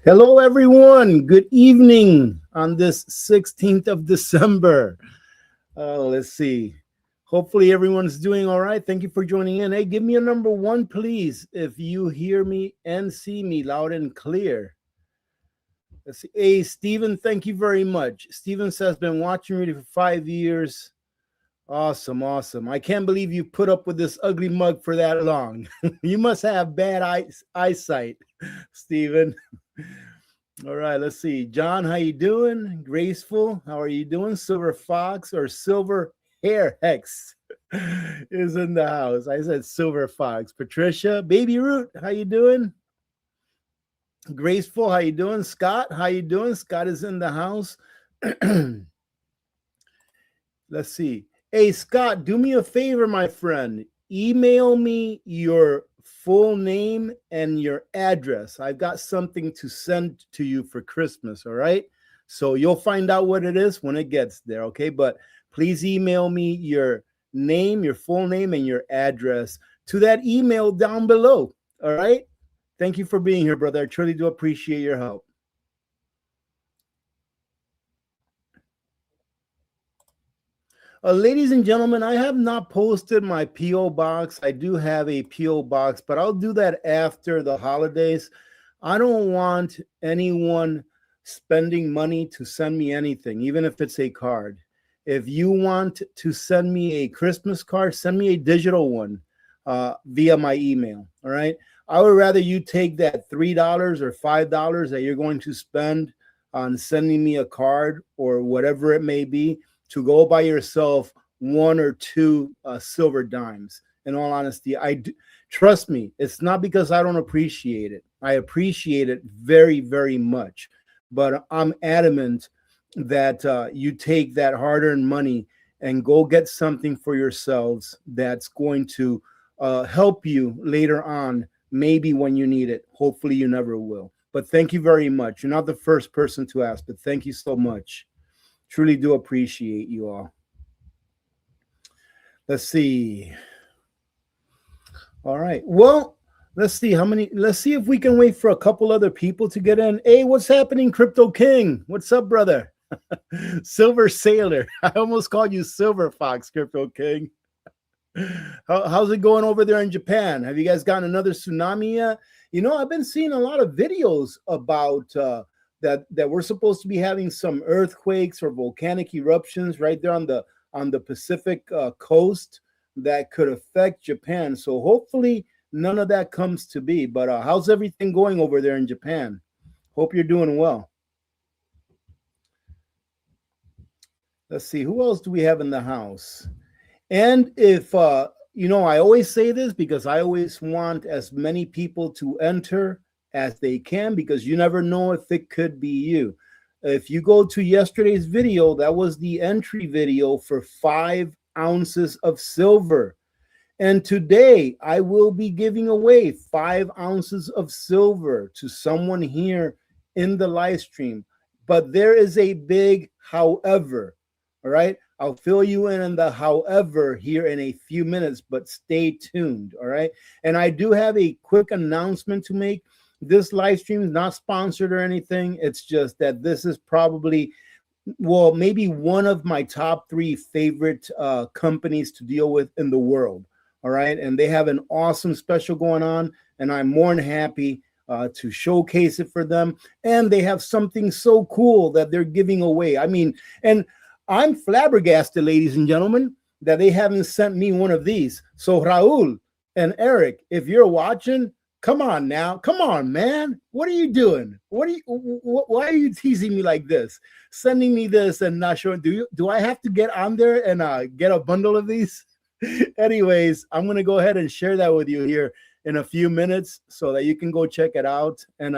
Hello, everyone. Good evening on this 16th of December. Let's see. Hopefully, everyone's doing all right. Thank you for joining in. Hey, give me a number 1, please, if you hear me and see me loud and clear. Let's see. Hey, Stephen, thank you very much. Stephen says, been watching you for 5 years. Awesome, awesome. I can't believe you put up with this ugly mug for that long. You must have bad eyesight, Stephen. All right, let's see. John, how you doing? Graceful, how are you doing? Silver Fox or Silver Hair Hex is in the house. I said Silver Fox. Patricia, Baby Root, how you doing? Graceful, how you doing? Scott, how you doing? Scott is in the house. Let's see. Hey, Scott, do me a favor, my friend. Email me your full name and your address. I've got something to send to you for Christmas, all right? So you'll find out what it is when it gets there, okay? But please email me your name, your full name, and your address to that email down below, all right? Thank you for being here, brother. I truly do appreciate your help. Ladies and gentlemen, I have not posted my P.O. box. I do have a P.O. box, but I'll do that after the holidays. I don't want anyone spending money to send me anything, even if it's a card. If you want to send me a Christmas card, send me a digital one via my email, all right? I would rather you take that $3 or $5 that you're going to spend on sending me a card or whatever it may be, to go buy yourself 1 or 2 silver dimes. In all honesty, trust me, it's not because I don't appreciate it. I appreciate it very, very much. But I'm adamant that you take that hard-earned money and go get something for yourselves that's going to help you later on, maybe when you need it. Hopefully you never will. But thank you very much. You're not the first person to ask, but thank you so much. Truly do appreciate you all. Let's see. All right. Well, let's see how many. Let's see if we can wait for a couple other people to get in. Hey, what's happening, Crypto King? What's up, brother? Silver Sailor. I almost called you Silver Fox, Crypto King. How's it going over there in Japan? Have you guys gotten another tsunami yet? You know, I've been seeing a lot of videos about that we're supposed to be having some earthquakes or volcanic eruptions right there on the Pacific coast that could affect Japan. So hopefully none of that comes to be. But how's everything going over there in Japan? Hope you're doing well. Let's see, who else do we have in the house? And if, you know, I always say this because I always want as many people to enter as they can, because you never know if it could be you. If you go to yesterday's video, that was the entry video for 5 ounces of silver. And today I will be giving away 5 ounces of silver to someone here in the live stream. But there is a big however, all right? I'll fill you in the however here in a few minutes, but stay tuned, all right? And I do have a quick announcement to make. This live stream is not sponsored or anything. It's just that this is probably, well, maybe one of my top 3 favorite companies to deal with in the world. All right. And they have an awesome special going on. And I'm more than happy to showcase it for them. And they have something so cool that they're giving away. I mean, and I'm flabbergasted, ladies and gentlemen, that they haven't sent me one of these. So Raul and Eric, if you're watching, come on now. Come on, man. What are you doing? Why are you teasing me like this? Sending me this and not showing. Do I have to get on there and get a bundle of these? Anyways, I'm going to go ahead and share that with you here in a few minutes so that you can go check it out. And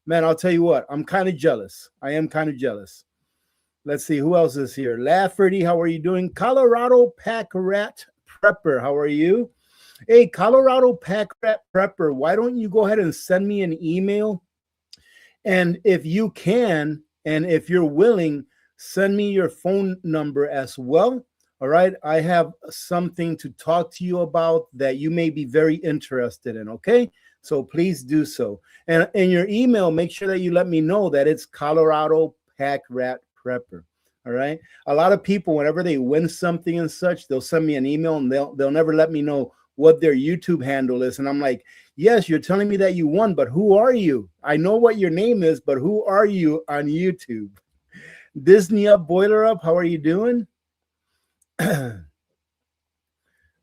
man, I'll tell you what, I'm kind of jealous. I am kind of jealous. Let's see who else is here. Lafferty, how are you doing? Colorado Pack Rat Prepper, how are you? Hey, Colorado Pack Rat Prepper, why don't you go ahead and send me an email? And if you can, and if you're willing, send me your phone number as well. All right, I have something to talk to you about that you may be very interested in, okay? So please do so. And in your email, make sure that you let me know that it's Colorado Pack Rat Prepper. All right. A lot of people, whenever they win something and such, they'll send me an email and they'll never let me know what their YouTube handle is. And I'm like, yes, you're telling me that you won, but who are you? I know what your name is, but who are you on YouTube? Disney Up, Boiler Up, how are you doing?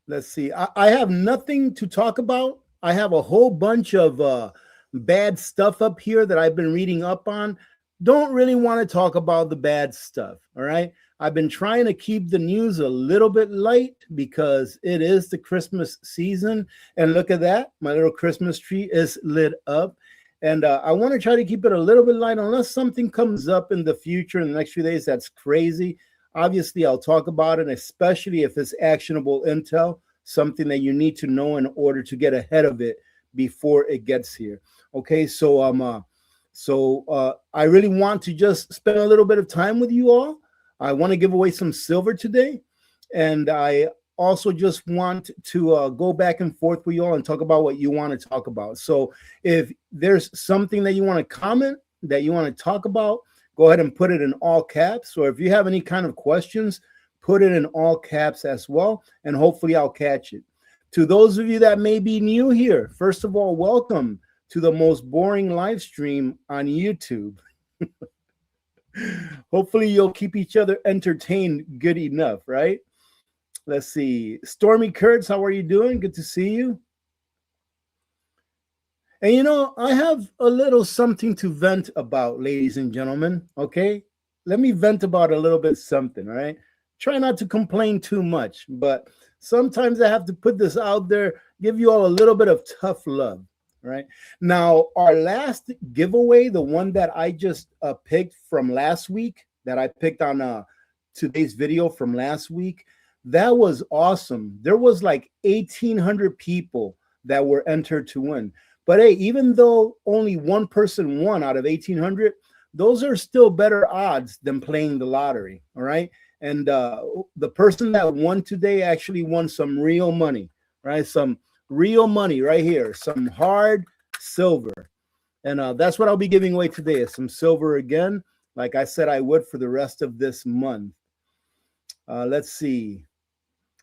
Let's see. I have nothing to talk about. I have a whole bunch of bad stuff up here that I've been reading up on. Don't really want to talk about the bad stuff, all right? I've been trying to keep the news a little bit light because it is the Christmas season. And look at that. My little Christmas tree is lit up. And I want to try to keep it a little bit light unless something comes up in the future in the next few days that's crazy. Obviously, I'll talk about it, especially if it's actionable intel, something that you need to know in order to get ahead of it before it gets here. Okay, so I really want to just spend a little bit of time with you all. I want to give away some silver today. And I also just want to go back and forth with you all and talk about what you want to talk about. So if there's something that you want to comment, that you want to talk about, go ahead and put it in all caps. Or if you have any kind of questions, put it in all caps as well. And hopefully I'll catch it. To those of you that may be new here, first of all, welcome to the most boring live stream on YouTube. Hopefully you'll keep each other entertained good enough, right? Let's see. Stormy Kurtz, how are you doing? Good to see you. And you know, I have a little something to vent about, ladies and gentlemen, okay? Let me vent about a little bit something, all right? Try not to complain too much, but sometimes I have to put this out there, give you all a little bit of tough love. Right now, our last giveaway, the one that I just picked from last week, that I picked on today's video from last week, that was awesome. There was like 1,800 people that were entered to win. But hey, even though only one person won out of 1,800, those are still better odds than playing the lottery. All right, and the person that won today actually won some real money, right? Some real money right here, some hard silver. And that's what I'll be giving away today, is some silver again, like I said I would for the rest of this month. Let's see.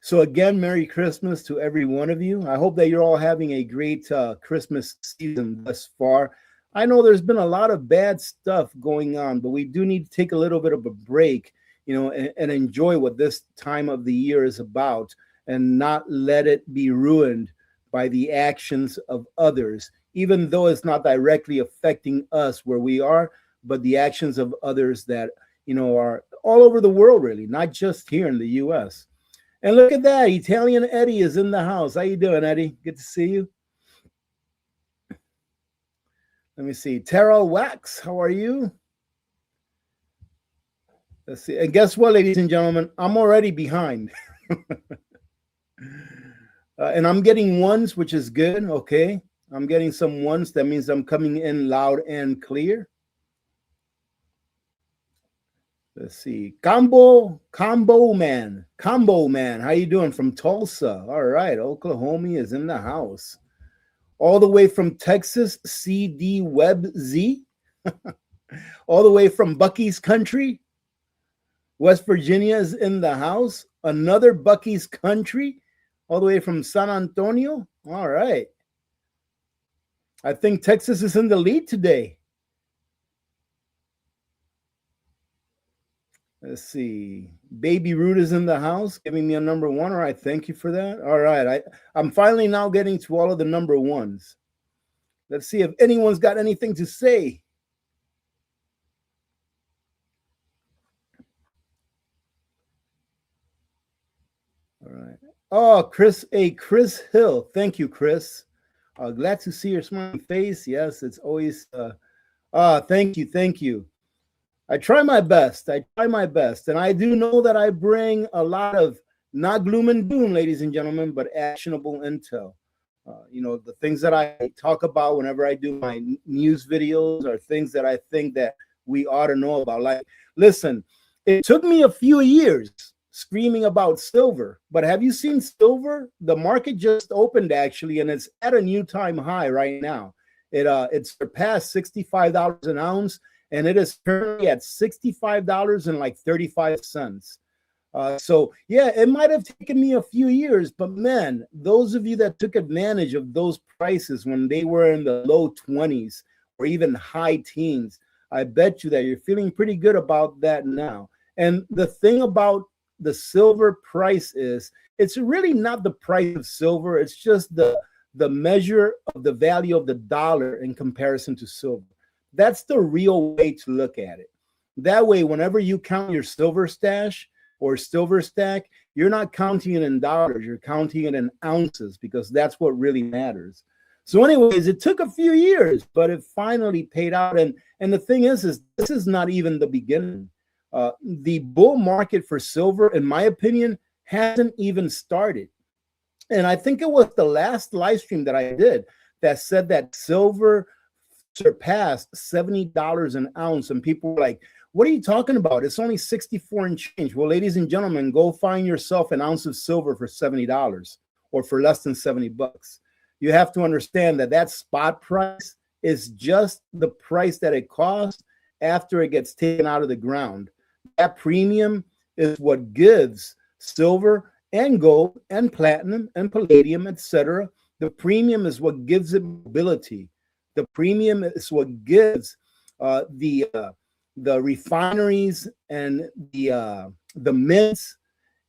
So again, Merry Christmas to every one of you. I hope that you're all having a great Christmas season thus far. I know there's been a lot of bad stuff going on, but we do need to take a little bit of a break, you know, and enjoy what this time of the year is about and not let it be ruined by the actions of others, even though it's not directly affecting us where we are, but the actions of others that, you know, are all over the world, really, not just here in the U.S. And look at that, Italian Eddie is in the house. How you doing, Eddie? Good to see you. Let me see. Terrell Wax, how are you? Let's see. And guess what, ladies and gentlemen? I'm already behind. And I'm getting ones, which is good. Okay. I'm getting some ones. That means I'm coming in loud and clear. Let's see. Combo Man. How you doing from Tulsa? All right. Oklahoma is in the house. All the way from Texas, CD Web Z. All the way from Bucky's country. West Virginia is in the house. Another Bucky's country. All the way from San Antonio. All right. I think Texas is in the lead today. Let's see. Baby Root is in the house, giving me a number one. All right, thank you for that. All right, I'm finally now getting to all of the number ones. Let's see if anyone's got anything to say. All right. Oh, Chris Hill. Thank you, Chris. Glad to see your smiling face. Yes, it's always. Thank you. I try my best. And I do know that I bring a lot of not gloom and doom, ladies and gentlemen, but actionable intel. The things that I talk about whenever I do my news videos are things that I think that we ought to know about. Like, listen, it took me a few years screaming about silver, but have you seen silver? The market just opened actually, and it's at a new time high right now. It surpassed $65 an ounce, and it is currently at $65.35. So yeah, it might have taken me a few years, but man, those of you that took advantage of those prices when they were in the low 20s or even high teens, I bet you that you're feeling pretty good about that now. And the thing about the silver price is, it's really not the price of silver, it's just the measure of the value of the dollar in comparison to silver. That's the real way to look at it. That way, whenever you count your silver stash or silver stack, you're not counting it in dollars, you're counting it in ounces, because that's what really matters. So anyways, it took a few years, but it finally paid out. And the thing is this is not even the beginning. The bull market for silver, in my opinion, hasn't even started. And I think it was the last live stream that I did that said that silver surpassed $70 an ounce. And people were like, what are you talking about? It's only 64 and change. Well, ladies and gentlemen, go find yourself an ounce of silver for $70 or for less than 70 bucks. You have to understand that that spot price is just the price that it costs after it gets taken out of the ground. That premium is what gives silver and gold and platinum and palladium, etc. The premium is what gives it mobility. The premium is what gives the refineries and the mints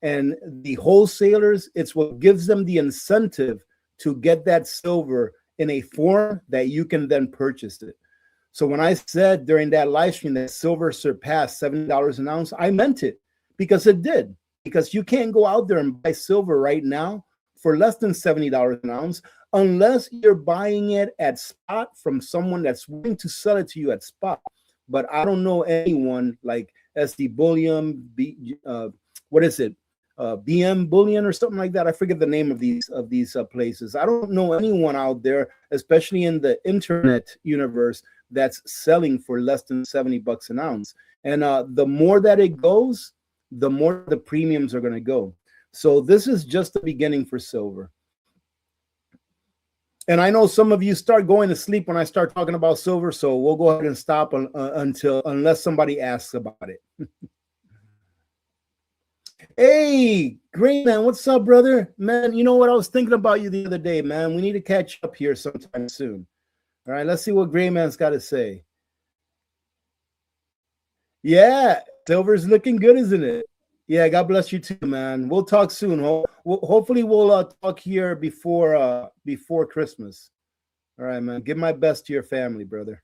and the wholesalers. It's what gives them the incentive to get that silver in a form that you can then purchase it. So when I said during that live stream that silver surpassed $70 an ounce, I meant it, because it did. Because you can't go out there and buy silver right now for less than $70 an ounce unless you're buying it at spot from someone that's willing to sell it to you at spot. But I don't know anyone like SD Bullion, BM Bullion or something like that. I forget the name of these places. I don't know anyone out there, especially in the internet universe, that's selling for less than 70 bucks an ounce. And the more that it goes, the more the premiums are going to go. So this is just the beginning for silver. And I know some of you start going to sleep when I start talking about silver, so we'll go ahead and stop unless somebody asks about it. Hey, great man, what's up, brother? Man, you know what? I was thinking about you the other day, man. We need to catch up here sometime soon. All right, let's see what Gray Man's got to say. Yeah, silver's looking good, isn't it? Yeah, God bless you too, man. We'll talk soon. Hopefully we'll talk here before Christmas. All right, man. Give my best to your family, brother.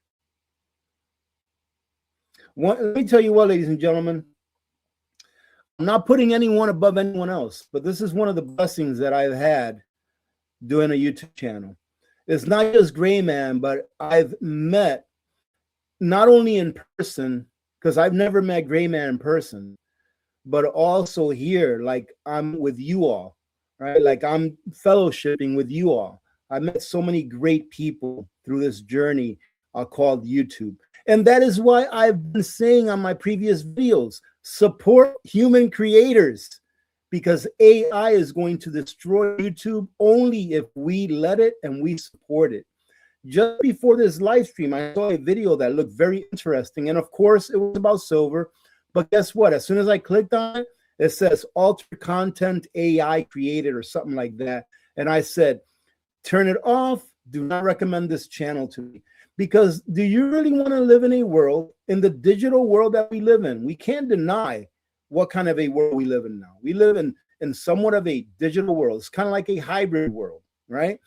Let me tell you what, ladies and gentlemen. I'm not putting anyone above anyone else, but this is one of the blessings that I've had doing a YouTube channel. It's not just Gray Man, but I've met not only in person, because I've never met Gray Man in person, but also here, like I'm with you all, right? Like I'm fellowshipping with you all. I met so many great people through this journey called YouTube. And that is why I've been saying on my previous videos, support human creators, because AI is going to destroy YouTube only if we let it and we support it. Just before this live stream, I saw a video that looked very interesting. And of course, it was about silver. But guess what? As soon as I clicked on it, it says alter content AI created or something like that. And I said, turn it off, Do not recommend this channel to me. Because do you really want to live in a world, in the digital world that we live in? We can't deny what kind of a world we live in now. We live in somewhat of a digital world. It's kind of like a hybrid world, right?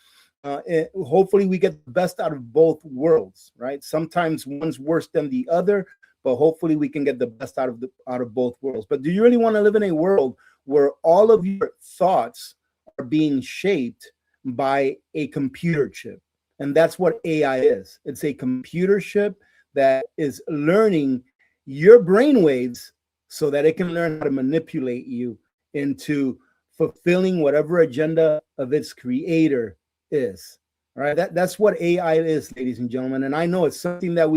Hopefully we get the best out of both worlds, right? Sometimes one's worse than the other, but hopefully we can get the best out of both worlds. But do you really want to live in a world where all of your thoughts are being shaped by a computer chip? And that's what AI is. It's a computer chip that is learning your brainwaves so that it can learn how to manipulate you into fulfilling whatever agenda of its creator is. All right, that's what AI is, ladies and gentlemen. And I know it's something that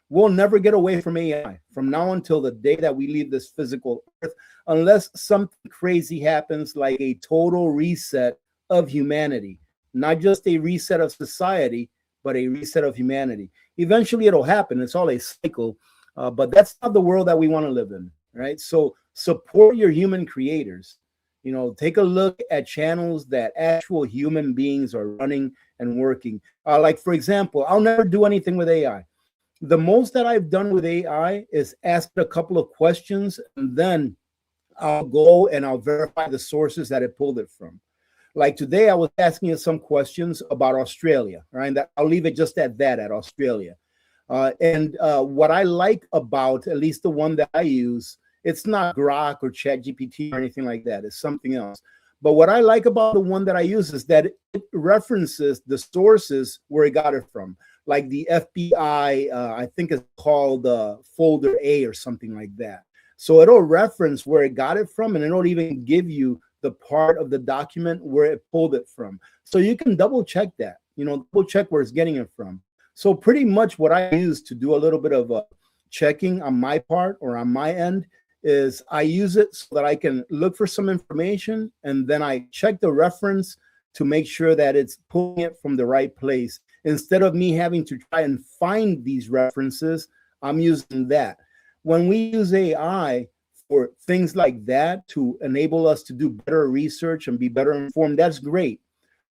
we'll never get away from AI from now until the day that we leave this physical earth, unless something crazy happens, like a total reset of humanity. Not just a reset of society, but a reset of humanity. Eventually it'll happen. It's all a cycle, but that's not the world that we want to live in, right? So support your human creators. You know, take a look at channels that actual human beings are running and working. Like, for example, I'll never do anything with AI. The most that I've done with AI is ask a couple of questions, and then I'll go and I'll verify the sources that it pulled it from. Like today, I was asking you some questions about Australia, right? I'll leave it just at that, at Australia. And what I like about, at least the one that I use, it's not Grok or ChatGPT or anything like that. It's something else. But what I like about the one that I use is that it references the sources where it got it from. Like the FBI, I think it's called Folder A or something like that. So it'll reference where it got it from, and it'll even give you the part of the document where it pulled it from. So you can double check that, double check where it's getting it from. So pretty much what I use to do a little bit of checking on my part or on my end is I use it so that I can look for some information, and then I check the reference to make sure that it's pulling it from the right place. Instead of me having to try and find these references, I'm using that. When we use AI for things like that to enable us to do better research and be better informed, that's great.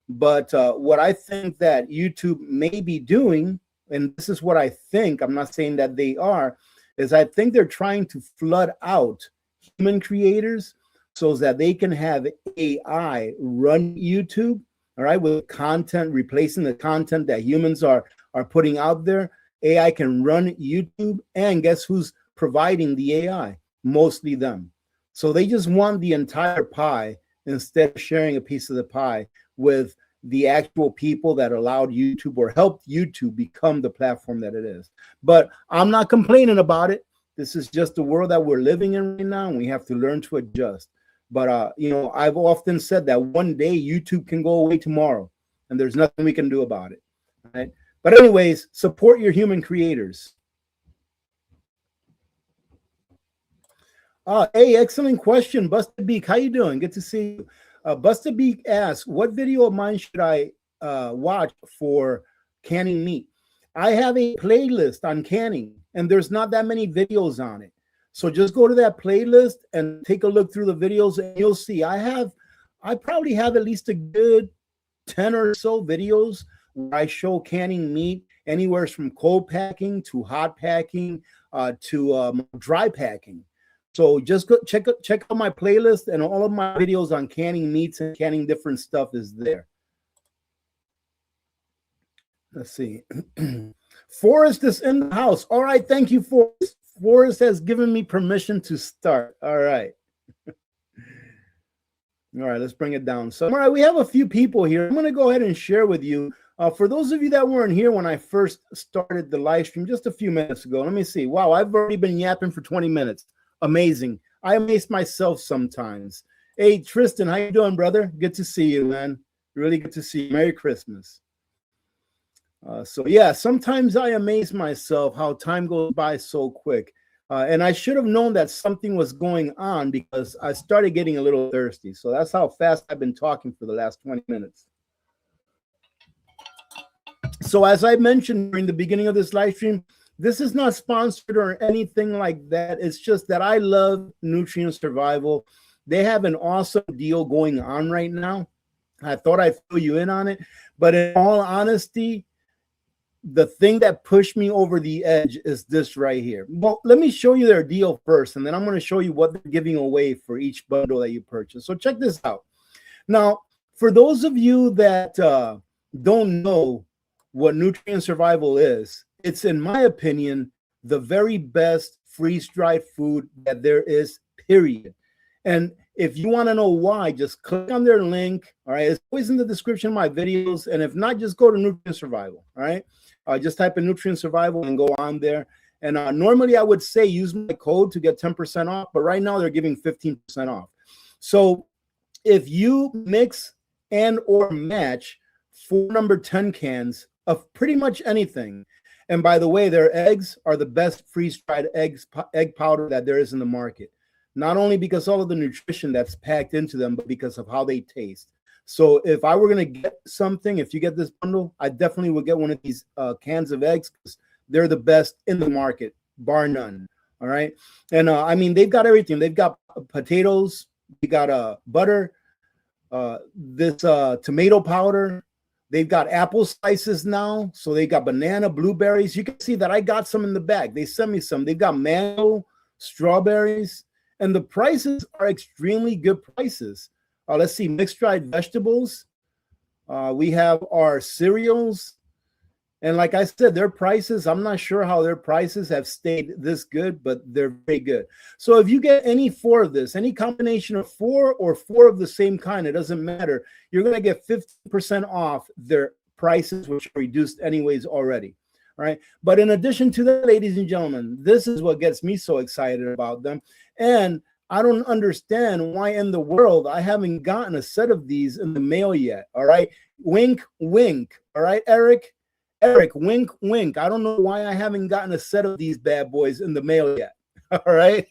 But what I think that YouTube may be doing, and this is what I think, I'm not saying that they are, is I think they're trying to flood out human creators so that they can have AI run YouTube, all right, with content, replacing the content that humans are putting out there. AI can run YouTube, and guess who's providing the AI? Mostly them. So they just want the entire pie instead of sharing a piece of the pie with the actual people that allowed YouTube or helped YouTube become the platform that it is. But I'm not complaining about it. This is just the world that we're living in right now, and we have to learn to adjust. But I've often said that one day YouTube can go away tomorrow, and there's nothing we can do about it. Right? But anyways, support your human creators. Hey, excellent question, Busted Beak. How you doing? Good to see you. Busted Beak asks, what video of mine should I watch for canning meat? I have a playlist on canning, and there's not that many videos on it. So just go to that playlist and take a look through the videos, and you'll see I probably have at least a good 10 or so videos where I show canning meat, anywhere from cold packing to hot packing to dry packing. So just go check out my playlist, and all of my videos on canning meats and canning different stuff is there. Let's see. Forrest is in the house. All right, thank you, Forrest. Forrest has given me permission to start. All right. All right, let's bring it down. So, all right, we have a few people here. I'm going to go ahead and share with you. For those of you that weren't here when I first started the live stream just a few minutes ago, let me see. Wow, I've already been yapping for 20 minutes. Amazing. I amaze myself sometimes. Hey, Tristan, how you doing, brother? Good to see you, man. Really good to see you. Merry Christmas. So yeah, sometimes I amaze myself how time goes by so quick. And I should have known that something was going on because I started getting a little thirsty. So that's how fast I've been talking for the last 20 minutes. So as I mentioned during the beginning of this live stream, this is not sponsored or anything like that. It's just that I love Nutrient Survival. They have an awesome deal going on right now. I thought I'd fill you in on it. But in all honesty, the thing that pushed me over the edge is this right here. Well, let me show you their deal first, and then I'm going to show you what they're giving away for each bundle that you purchase. So check this out. Now, for those of you that don't know what nutrient survival is, it's, in my opinion, the very best freeze-dried food that there is, period. And if you want to know why, just click on their link. All right, it's always in the description of my videos. And if not, just go to Nutrient Survival. All right, just type in Nutrient Survival and go on there. And normally I would say use my code to get 10% off, but right now they're giving 15% off. So if you mix and or match 4 number 10 cans of pretty much anything, and by the way, their eggs are the best freeze-dried egg powder that there is in the market. Not only because all of the nutrition that's packed into them, but because of how they taste. So if I were going to get something, if you get this bundle, I definitely would get one of these cans of eggs, because they're the best in the market, bar none. All right. And I mean, they've got everything. They've got potatoes, they got butter, this tomato powder. They've got apple slices now. So they got banana, blueberries. You can see that I got some in the bag. They sent me some. They've got mango, strawberries. And the prices are extremely good prices. Let's see, mixed dried vegetables. We have our cereals. And like I said, their prices, I'm not sure how their prices have stayed this good, but they're very good. So if you get any 4 of this, any combination of 4 or 4 of the same kind, it doesn't matter. You're going to get 50% off their prices, which are reduced anyways already. Right. But in addition to that, ladies and gentlemen, this is what gets me so excited about them. And I don't understand why in the world I haven't gotten a set of these in the mail yet. All right. Wink, wink. All right, Eric. Eric, wink, wink. I don't know why I haven't gotten a set of these bad boys in the mail yet. All right.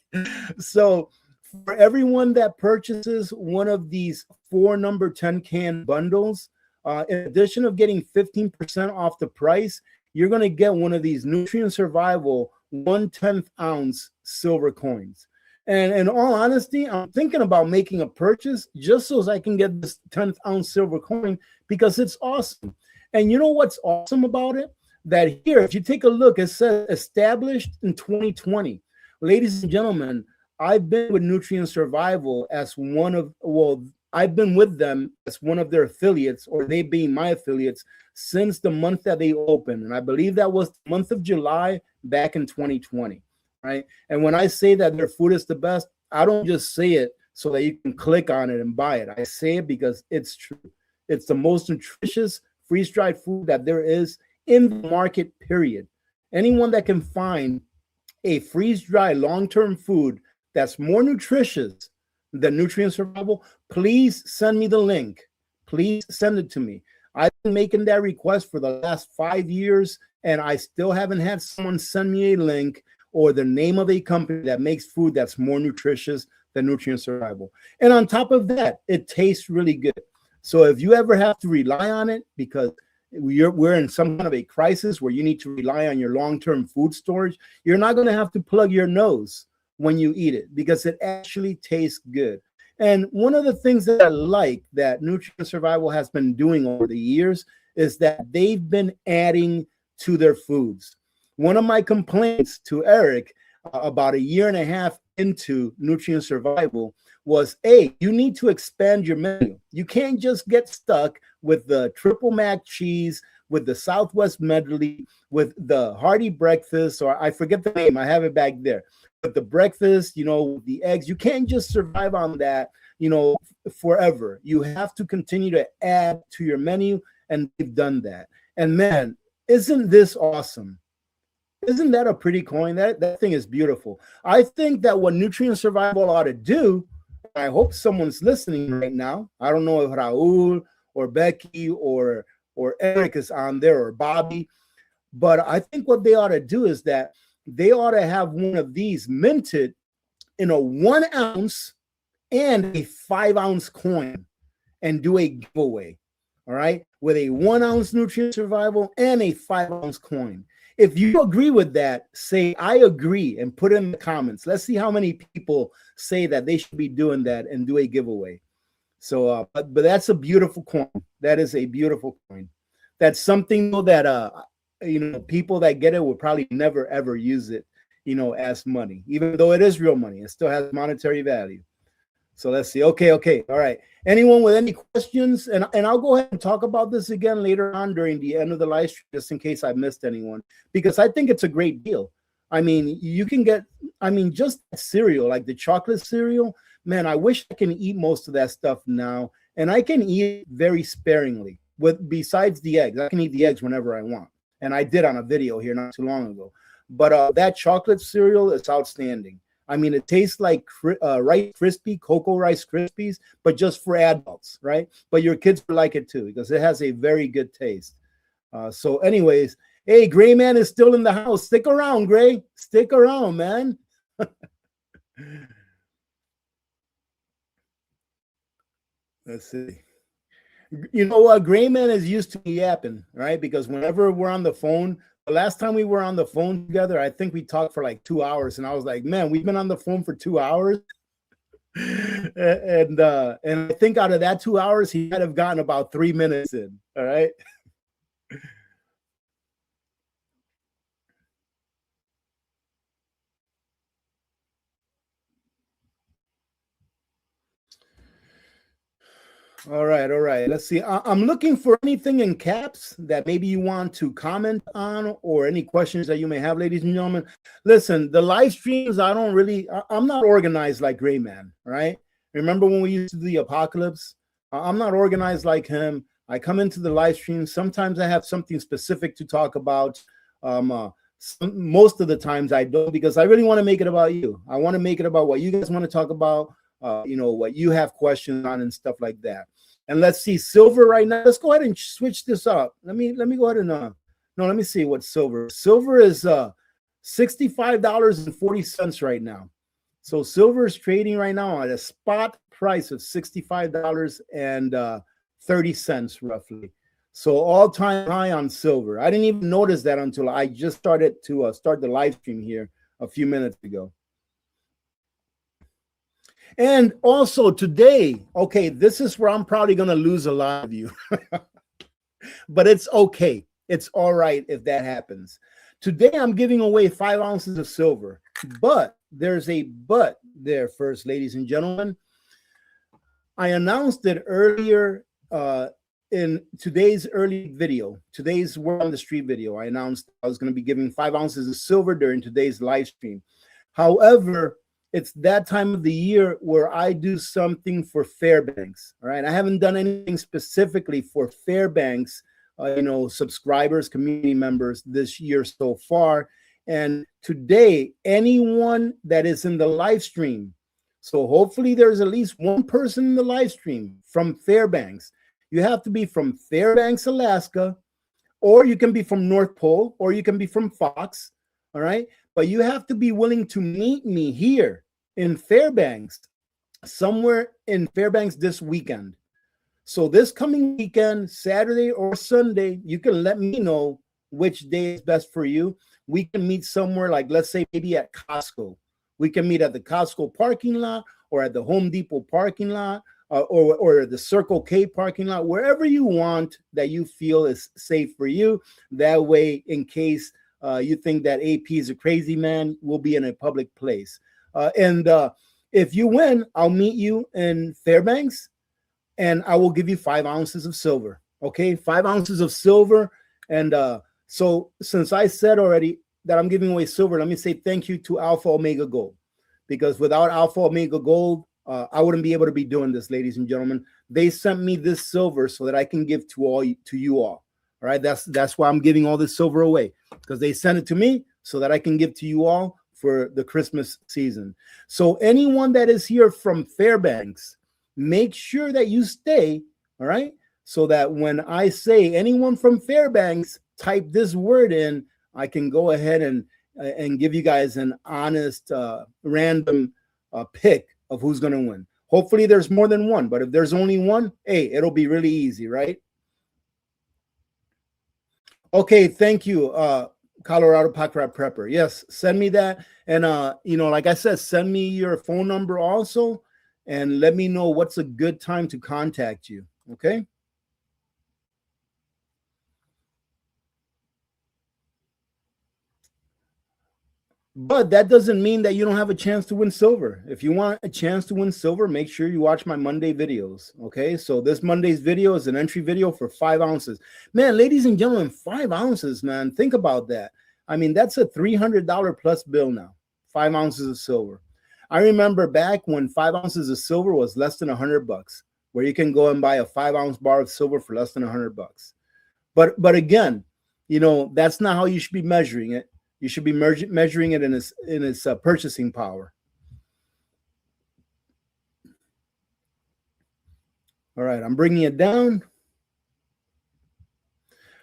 So for everyone that purchases one of these 4 number 10 can bundles, in addition of getting 15% off the price, you're going to get one of these Nutrient Survival 1/10 ounce silver coins. And in all honesty, I'm thinking about making a purchase just so I can get this 10th ounce silver coin, because it's awesome. And you know what's awesome about it? That here, if you take a look, it says established in 2020. Ladies and gentlemen, I've been with Nutrient Survival as one of, well, I've been with them as one of their affiliates, or they being my affiliates, since the month that they opened. And I believe that was the month of July back in 2020, right? And when I say that their food is the best, I don't just say it so that you can click on it and buy it. I say it because it's true. It's the most nutritious freeze-dried food that there is in the market, period. Anyone that can find a freeze-dried long-term food that's more nutritious than Nutrient Survival, please send me the link. Please send it to me. I've been making that request for the last 5 years, and I still haven't had someone send me a link or the name of a company that makes food that's more nutritious than Nutrient Survival. And on top of that, it tastes really good. So if you ever have to rely on it because we're in some kind of a crisis where you need to rely on your long-term food storage, you're not going to have to plug your nose when you eat it, because it actually tastes good. And one of the things that I like that Nutrient Survival has been doing over the years is that they've been adding to their foods. One of my complaints to Eric about 1.5 years into Nutrient Survival was, hey, you need to expand your menu. You can't just get stuck with the triple mac cheese, with the Southwest medley, with the hearty breakfast, or I forget the name, I have it back there. But the breakfast, you know, the eggs, you can't just survive on that, you know, forever. You have to continue to add to your menu, and they've done that. And man, isn't this awesome? Isn't that a pretty coin? That thing is beautiful. I think that what Nutrient Survival ought to do, I hope someone's listening right now. I don't know if Raul or Becky or Eric is on there, or Bobby, but I think what they ought to do is that they ought to have one of these minted in a 1 ounce and a 5 ounce coin and do a giveaway. All right, with a 1 ounce Nutrient Survival and a 5 ounce coin. If you agree with that, say I agree and put it in the comments. Let's see how many people say that they should be doing that and do a giveaway. So, but that's a beautiful coin. That is a beautiful coin. that's something though that people that get it will probably never ever use it, as money, even though it is real money. It still has monetary value. So let's see. Okay, all right. Anyone with any questions? And I'll go ahead and talk about this again later on during the end of the live stream, just in case I missed anyone, because I think it's a great deal. I mean, you can get, just cereal, like the chocolate cereal. Man, I wish I can eat most of that stuff now, and I can eat it very sparingly. Besides the eggs, I can eat the eggs whenever I want, and I did on a video here not too long ago. But that chocolate cereal is outstanding. I mean, it tastes like Rice Krispie, Cocoa Rice Krispies, but just for adults, right? But your kids will like it too, because it has a very good taste. So anyways, hey, Gray Man is still in the house. Stick around, Gray. Stick around, man. Let's see. You know what? Gray Man is used to me yapping, right? Because whenever we're on the phone, the last time we were on the phone together, I think we talked for like 2 hours, and I was like, man, we've been on the phone for 2 hours. and I think out of that 2 hours, he might have gotten about 3 minutes in. All right. All right. Let's see. I'm looking for anything in caps that maybe you want to comment on, or any questions that you may have, ladies and gentlemen. Listen, the live streams, I'm not organized like Gray Man, right? Remember when we used to do the apocalypse? I'm not organized like him. I come into the live stream. Sometimes I have something specific to talk about. Most of the times I don't, because I really want to make it about you. I want to make it about what you guys want to talk about. What you have questions on and stuff like that. And let's see, silver right now. Let's go ahead and switch this up. Let me go ahead and let me see what silver. Silver is $65.40 right now. So silver is trading right now at a spot price of $65.30 roughly. So all-time high on silver. I didn't even notice that until I just started to start the live stream here a few minutes ago. And also today, okay, this is where I'm probably going to lose a lot of you. But it's okay. It's all right if that happens. Today, I'm giving away 5 ounces of silver. But there's a but there first, ladies and gentlemen. I announced it earlier in today's early video, today's Word on the Street video. I announced I was going to be giving 5 ounces of silver during today's live stream. However, it's that time of the year where I do something for Fairbanks. All right. I haven't done anything specifically for Fairbanks, subscribers, community members this year so far. And today, anyone that is in the live stream, so hopefully there's at least one person in the live stream from Fairbanks. You have to be from Fairbanks, Alaska, or you can be from North Pole, or you can be from Fox. All right. But you have to be willing to meet me here in Fairbanks, somewhere in Fairbanks this weekend. So this coming weekend, Saturday or Sunday, you can let me know which day is best for you. We can meet somewhere, like let's say maybe at Costco. We can meet at the Costco parking lot, or at the Home Depot parking lot, or the Circle K parking lot, wherever you want that you feel is safe for you. That way, in case you think that AP is a crazy man, we'll be in a public place. And if you win, I'll meet you in Fairbanks, and I will give you 5 ounces of silver. Okay, 5 ounces of silver. And so since I said already that I'm giving away silver, let me say thank you to Alpha Omega Gold, because without Alpha Omega Gold, I wouldn't be able to be doing this, ladies and gentlemen. They sent me this silver so that I can give to you all. All right, that's why I'm giving all this silver away, because they sent it to me so that I can give to you all for the Christmas season. So anyone that is here from Fairbanks, make sure that you stay, all right, so that when I say anyone from Fairbanks, type this word in, I can go ahead and give you guys an honest, random pick of who's going to win. Hopefully there's more than one, but if there's only one, hey, it'll be really easy, right? Okay, thank you, Colorado Pack Rat Prepper. Yes, send me that. And, like I said, send me your phone number also, and let me know what's a good time to contact you, okay? But that doesn't mean that you don't have a chance to win silver. If you want a chance to win silver, make sure you watch my Monday videos. Okay, so this Monday's video is an entry video for 5 ounces. Man, ladies and gentlemen, 5 ounces, man. Think about that. I mean, that's a $300 plus bill now. 5 ounces of silver. I remember back when 5 ounces of silver was less than $100, where you can go and buy a 5-ounce bar of silver for less than $100. But again, you know, that's not how you should be measuring it. You should be measuring it in its purchasing power. All right, I'm bringing it down.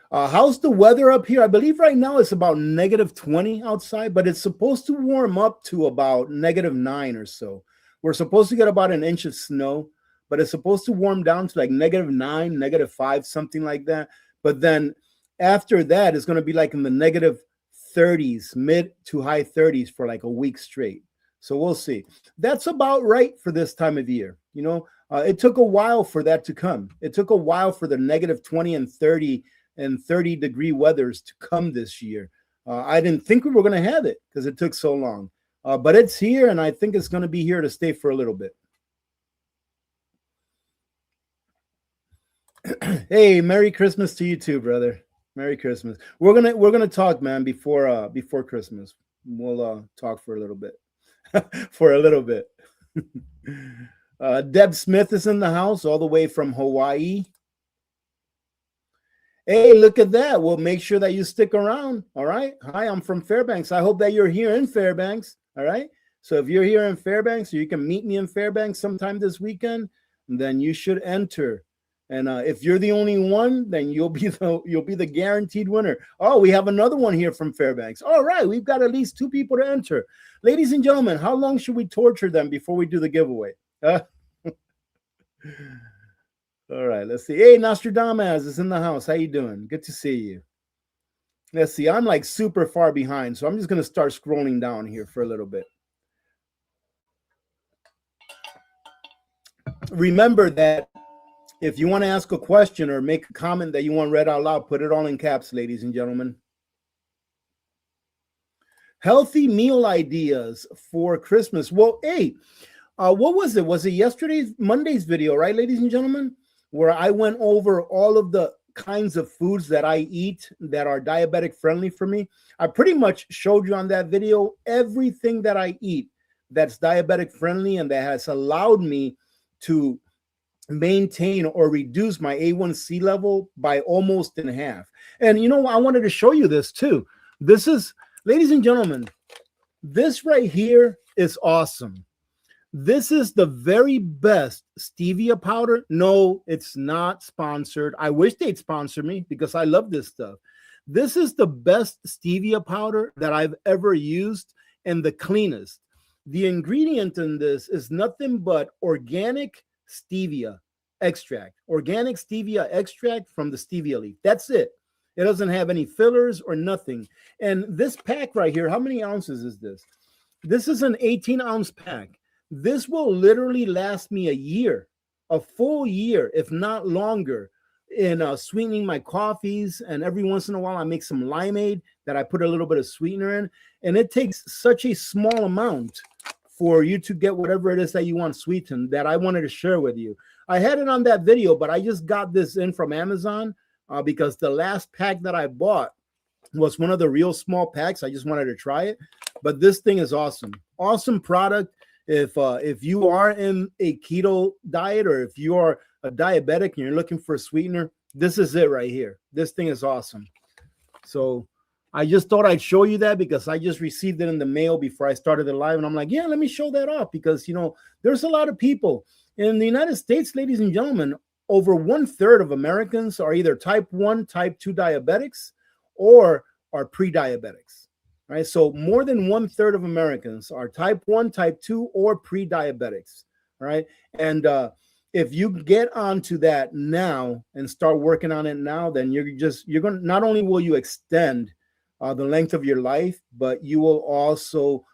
How's the weather up here? I believe right now it's about -20 outside, but it's supposed to warm up to about -9 or so. We're supposed to get about an inch of snow, but it's supposed to warm down to like -9, -5, something like that. But then after that, it's going to be like in the -30s, mid to high 30s for like a week straight. So we'll see. That's about right for this time of year. You know, it took a while for that to come. It took a while for the -20 and 30-degree weathers to come this year. I didn't think we were going to have it because it took so long. But it's here, and I think it's going to be here to stay for a little bit. Hey, Merry Christmas to you too, brother. Merry Christmas. We're gonna talk, man, before Christmas. We'll talk for a little bit. For a little bit. Deb Smith is in the house all the way from Hawaii. Hey, look at that. Well, make sure that you stick around. All right. Hi, I'm from Fairbanks. I hope that you're here in Fairbanks. All right. So if you're here in Fairbanks, or you can meet me in Fairbanks sometime this weekend, then you should enter. And if you're the only one, then you'll be the guaranteed winner. Oh, we have another one here from Fairbanks. All right, we've got at least 2 people to enter. Ladies and gentlemen, how long should we torture them before we do the giveaway? All right, let's see. Hey, Nostradamus is in the house. How you doing? Good to see you. Let's see. I'm like super far behind, so I'm just going to start scrolling down here for a little bit. Remember that if you want to ask a question or make a comment that you want read out loud, put it all in caps, ladies and gentlemen. Healthy meal ideas for Christmas. Well, hey, what was it? Was it Monday's video, right, ladies and gentlemen? Where I went over all of the kinds of foods that I eat that are diabetic friendly for me. I pretty much showed you on that video everything that I eat that's diabetic friendly and that has allowed me to maintain or reduce my A1C level by almost in half. And you know, I wanted to show you this too. This is, ladies and gentlemen, this right here is awesome. This is the very best stevia powder. No, it's not sponsored. I wish they'd sponsor me because I love this stuff. This is the best stevia powder that I've ever used and the cleanest. The ingredient in this is nothing but organic stevia extract, organic stevia extract from the stevia leaf. That's it. It doesn't have any fillers or nothing. And this pack right here, how many ounces is this? This is an 18-ounce pack. This will literally last me a year, a full year, if not longer, in sweetening my coffees. And every once in a while, I make some limeade that I put a little bit of sweetener in. And it takes such a small amount for you to get whatever it is that you want sweetened that I wanted to share with you. I had it on that video, but I just got this in from Amazon because the last pack that I bought was one of the real small packs. I just wanted to try it. But this thing is awesome. Awesome product. If you are in a keto diet or if you are a diabetic and you're looking for a sweetener, this is it right here. This thing is awesome. So I just thought I'd show you that because I just received it in the mail before I started the live. And I'm like, yeah, let me show that off because, you know, there's a lot of people in the United States, ladies and gentlemen. Over 1/3 of Americans are either type 1, type 2 diabetics or are pre-diabetics. Right, so more than 1/3 of Americans are type 1, type 2, or pre-diabetics. Right, and if you get onto that now and start working on it now, then you're going to, not only will you extend the length of your life, but you will also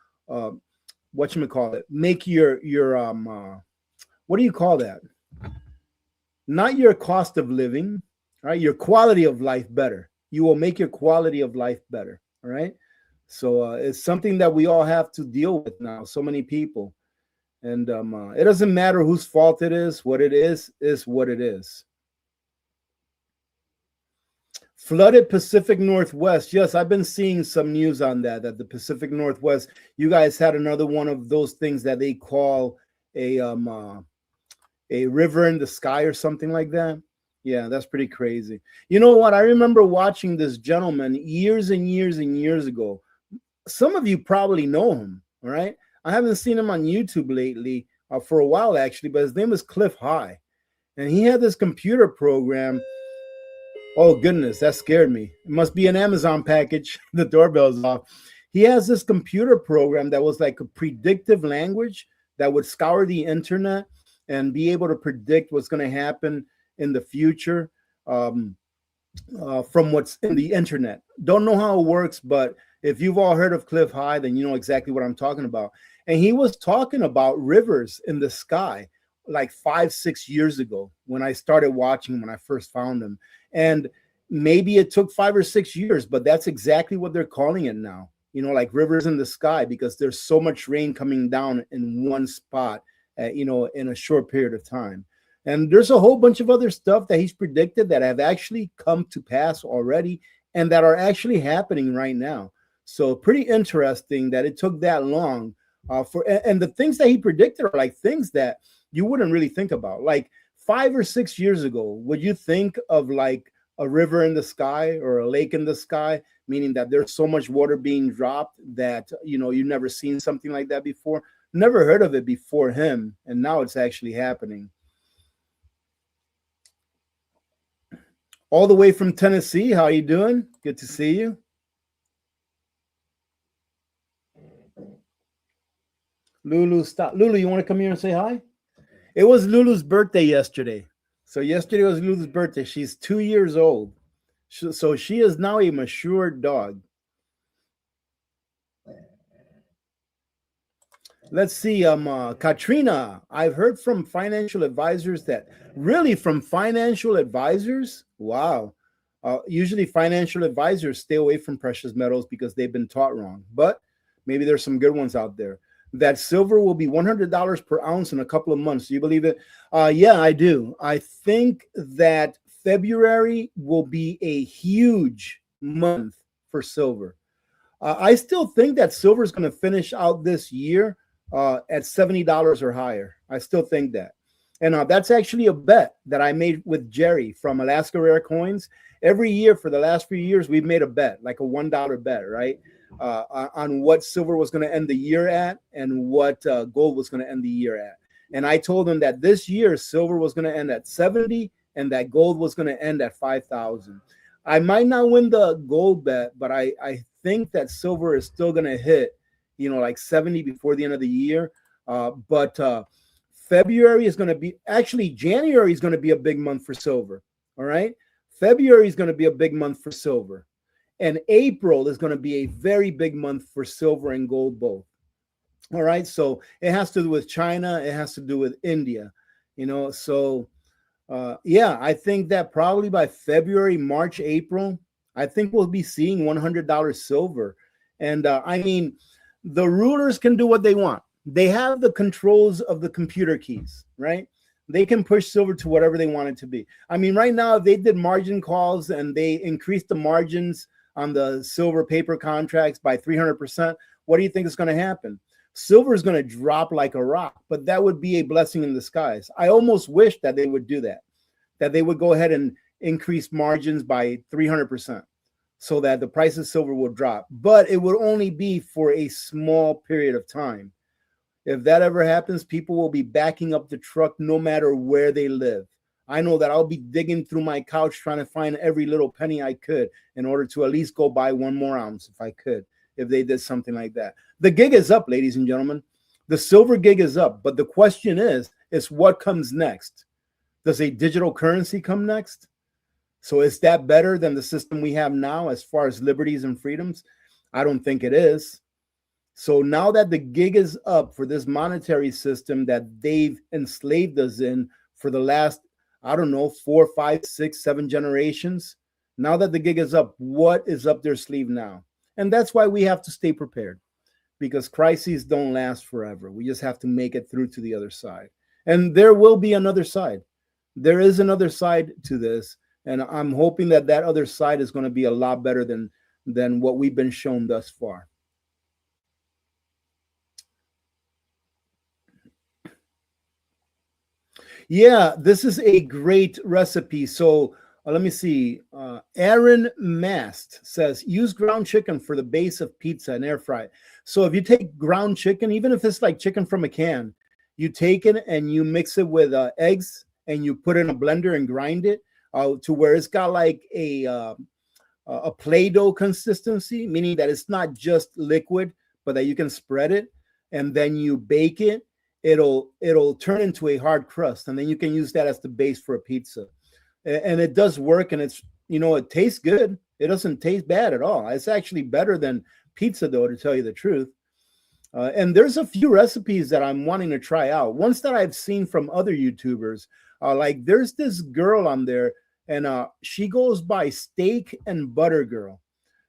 make your what do you call that? Not your cost of living, right? Your quality of life better. You will make your quality of life better. All right. So it's something that we all have to deal with now. So many people, and it doesn't matter whose fault it is. What it is what it is. Flooded Pacific Northwest. Yes, I've been seeing some news on that. That the Pacific Northwest, you guys had another one of those things that they call a river in the sky or something like that. Yeah, that's pretty crazy. You know what? I remember watching this gentleman years and years and years ago. Some of you probably know him, all right? I haven't seen him on YouTube lately for a while, actually, but his name is Cliff High. And he had this computer program. Oh, goodness, that scared me. It must be an Amazon package. The doorbell's off. He has this computer program that was like a predictive language that would scour the internet and be able to predict what's going to happen in the future from what's in the internet. Don't know how it works, but if you've all heard of Cliff High, then you know exactly what I'm talking about. And he was talking about rivers in the sky like 5-6 years ago when I started watching him, when I first found him. And maybe it took 5 or 6 years, but that's exactly what they're calling it now. You know, like rivers in the sky, because there's so much rain coming down in one spot, you know, in a short period of time. And there's a whole bunch of other stuff that he's predicted that have actually come to pass already and that are actually happening right now. So pretty interesting that it took that long and the things that he predicted are like things that you wouldn't really think about. Like 5 or 6 years ago, would you think of like a river in the sky or a lake in the sky, meaning that there's so much water being dropped that, you know, you've never seen something like that before? Never heard of it before him, and now it's actually happening. All the way from Tennessee, how you doing? Good to see you. Lulu, stop. Lulu, you want to come here and say hi? It was Lulu's birthday yesterday. So yesterday was Lulu's birthday. She's 2 years old. So she is now a mature dog. Let's see, Katrina, I've heard from financial advisors that really from financial advisors, wow. Usually financial advisors stay away from precious metals because they've been taught wrong, but maybe there's some good ones out there. That silver will be $100 per ounce in a couple of months. Do you believe it? Yeah, I do. I think that February will be a huge month for silver. I still think that silver is going to finish out this year at $70 or higher. I still think that. And that's actually a bet that I made with Jerry from Alaska Rare Coins. Every year for the last few years, we've made a bet, like a $1 bet, right? On what silver was going to end the year at and what gold was going to end the year at. And I told him that this year silver was going to end at 70 and that gold was going to end at 5,000. I might not win the gold bet, but I think that silver is still going to hit, you know, like 70 before the end of the year. But February is going to be, actually January is going to be a big month for silver. All right. February is going to be a big month for silver. And April is going to be a very big month for silver and gold both. All right. So it has to do with China. It has to do with India, you know. So yeah, I think that probably by February, March, April, I think we'll be seeing $100 silver. And I mean, the rulers can do what they want. They have the controls of the computer keys, right? They can push silver to whatever they want it to be. I mean, right now, if they did margin calls and they increased the margins on the silver paper contracts by 300%, what do you think is going to happen? Silver is going to drop like a rock, but that would be a blessing in disguise. I almost wish that they would do that they would go ahead and increase margins by 300% so that the price of silver will drop, but it would only be for a small period of time. If that ever happens, people will be backing up the truck no matter where they live. I know that I'll be digging through my couch trying to find every little penny I could in order to at least go buy one more ounce if I could, if they did something like that. The gig is up, ladies and gentlemen. The silver gig is up, but the question is what comes next? Does a digital currency come next? So is that better than the system we have now as far as liberties and freedoms? I don't think it is. So now that the gig is up for this monetary system that they've enslaved us in for the last, I don't know, 4, 5, 6, 7 generations, now that the gig is up, what is up their sleeve now? And that's why we have to stay prepared, because crises don't last forever. We just have to make it through to the other side. And there will be another side. There is another side to this. And I'm hoping that that other side is going to be a lot better than what we've been shown thus far. Yeah, this is a great recipe. So let me see. Aaron Mast says, use ground chicken for the base of pizza and air fry. So if you take ground chicken, even if it's like chicken from a can, you take it and you mix it with eggs and you put it in a blender and grind it to where it's got like a Play-Doh consistency, meaning that it's not just liquid, but that you can spread it, and then you bake it. It'll turn into a hard crust, and then you can use that as the base for a pizza. And it does work, and it's, it tastes good. It doesn't taste bad at all. It's actually better than pizza dough, to tell you the truth. And there's a few recipes that I'm wanting to try out. Ones that I've seen from other YouTubers, like there's this girl on there, and she goes by Steak and Butter Girl,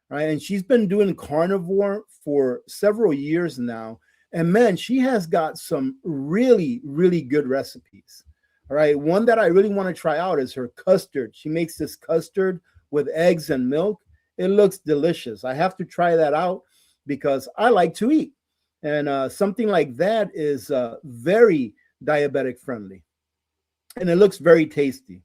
right? And she's been doing carnivore for several years now. And man, she has got some really, really good recipes. All right. One that I really want to try out is her custard. She makes this custard with eggs and milk. It looks delicious. I have to try that out because I like to eat. And something like that is very diabetic friendly. And it looks very tasty.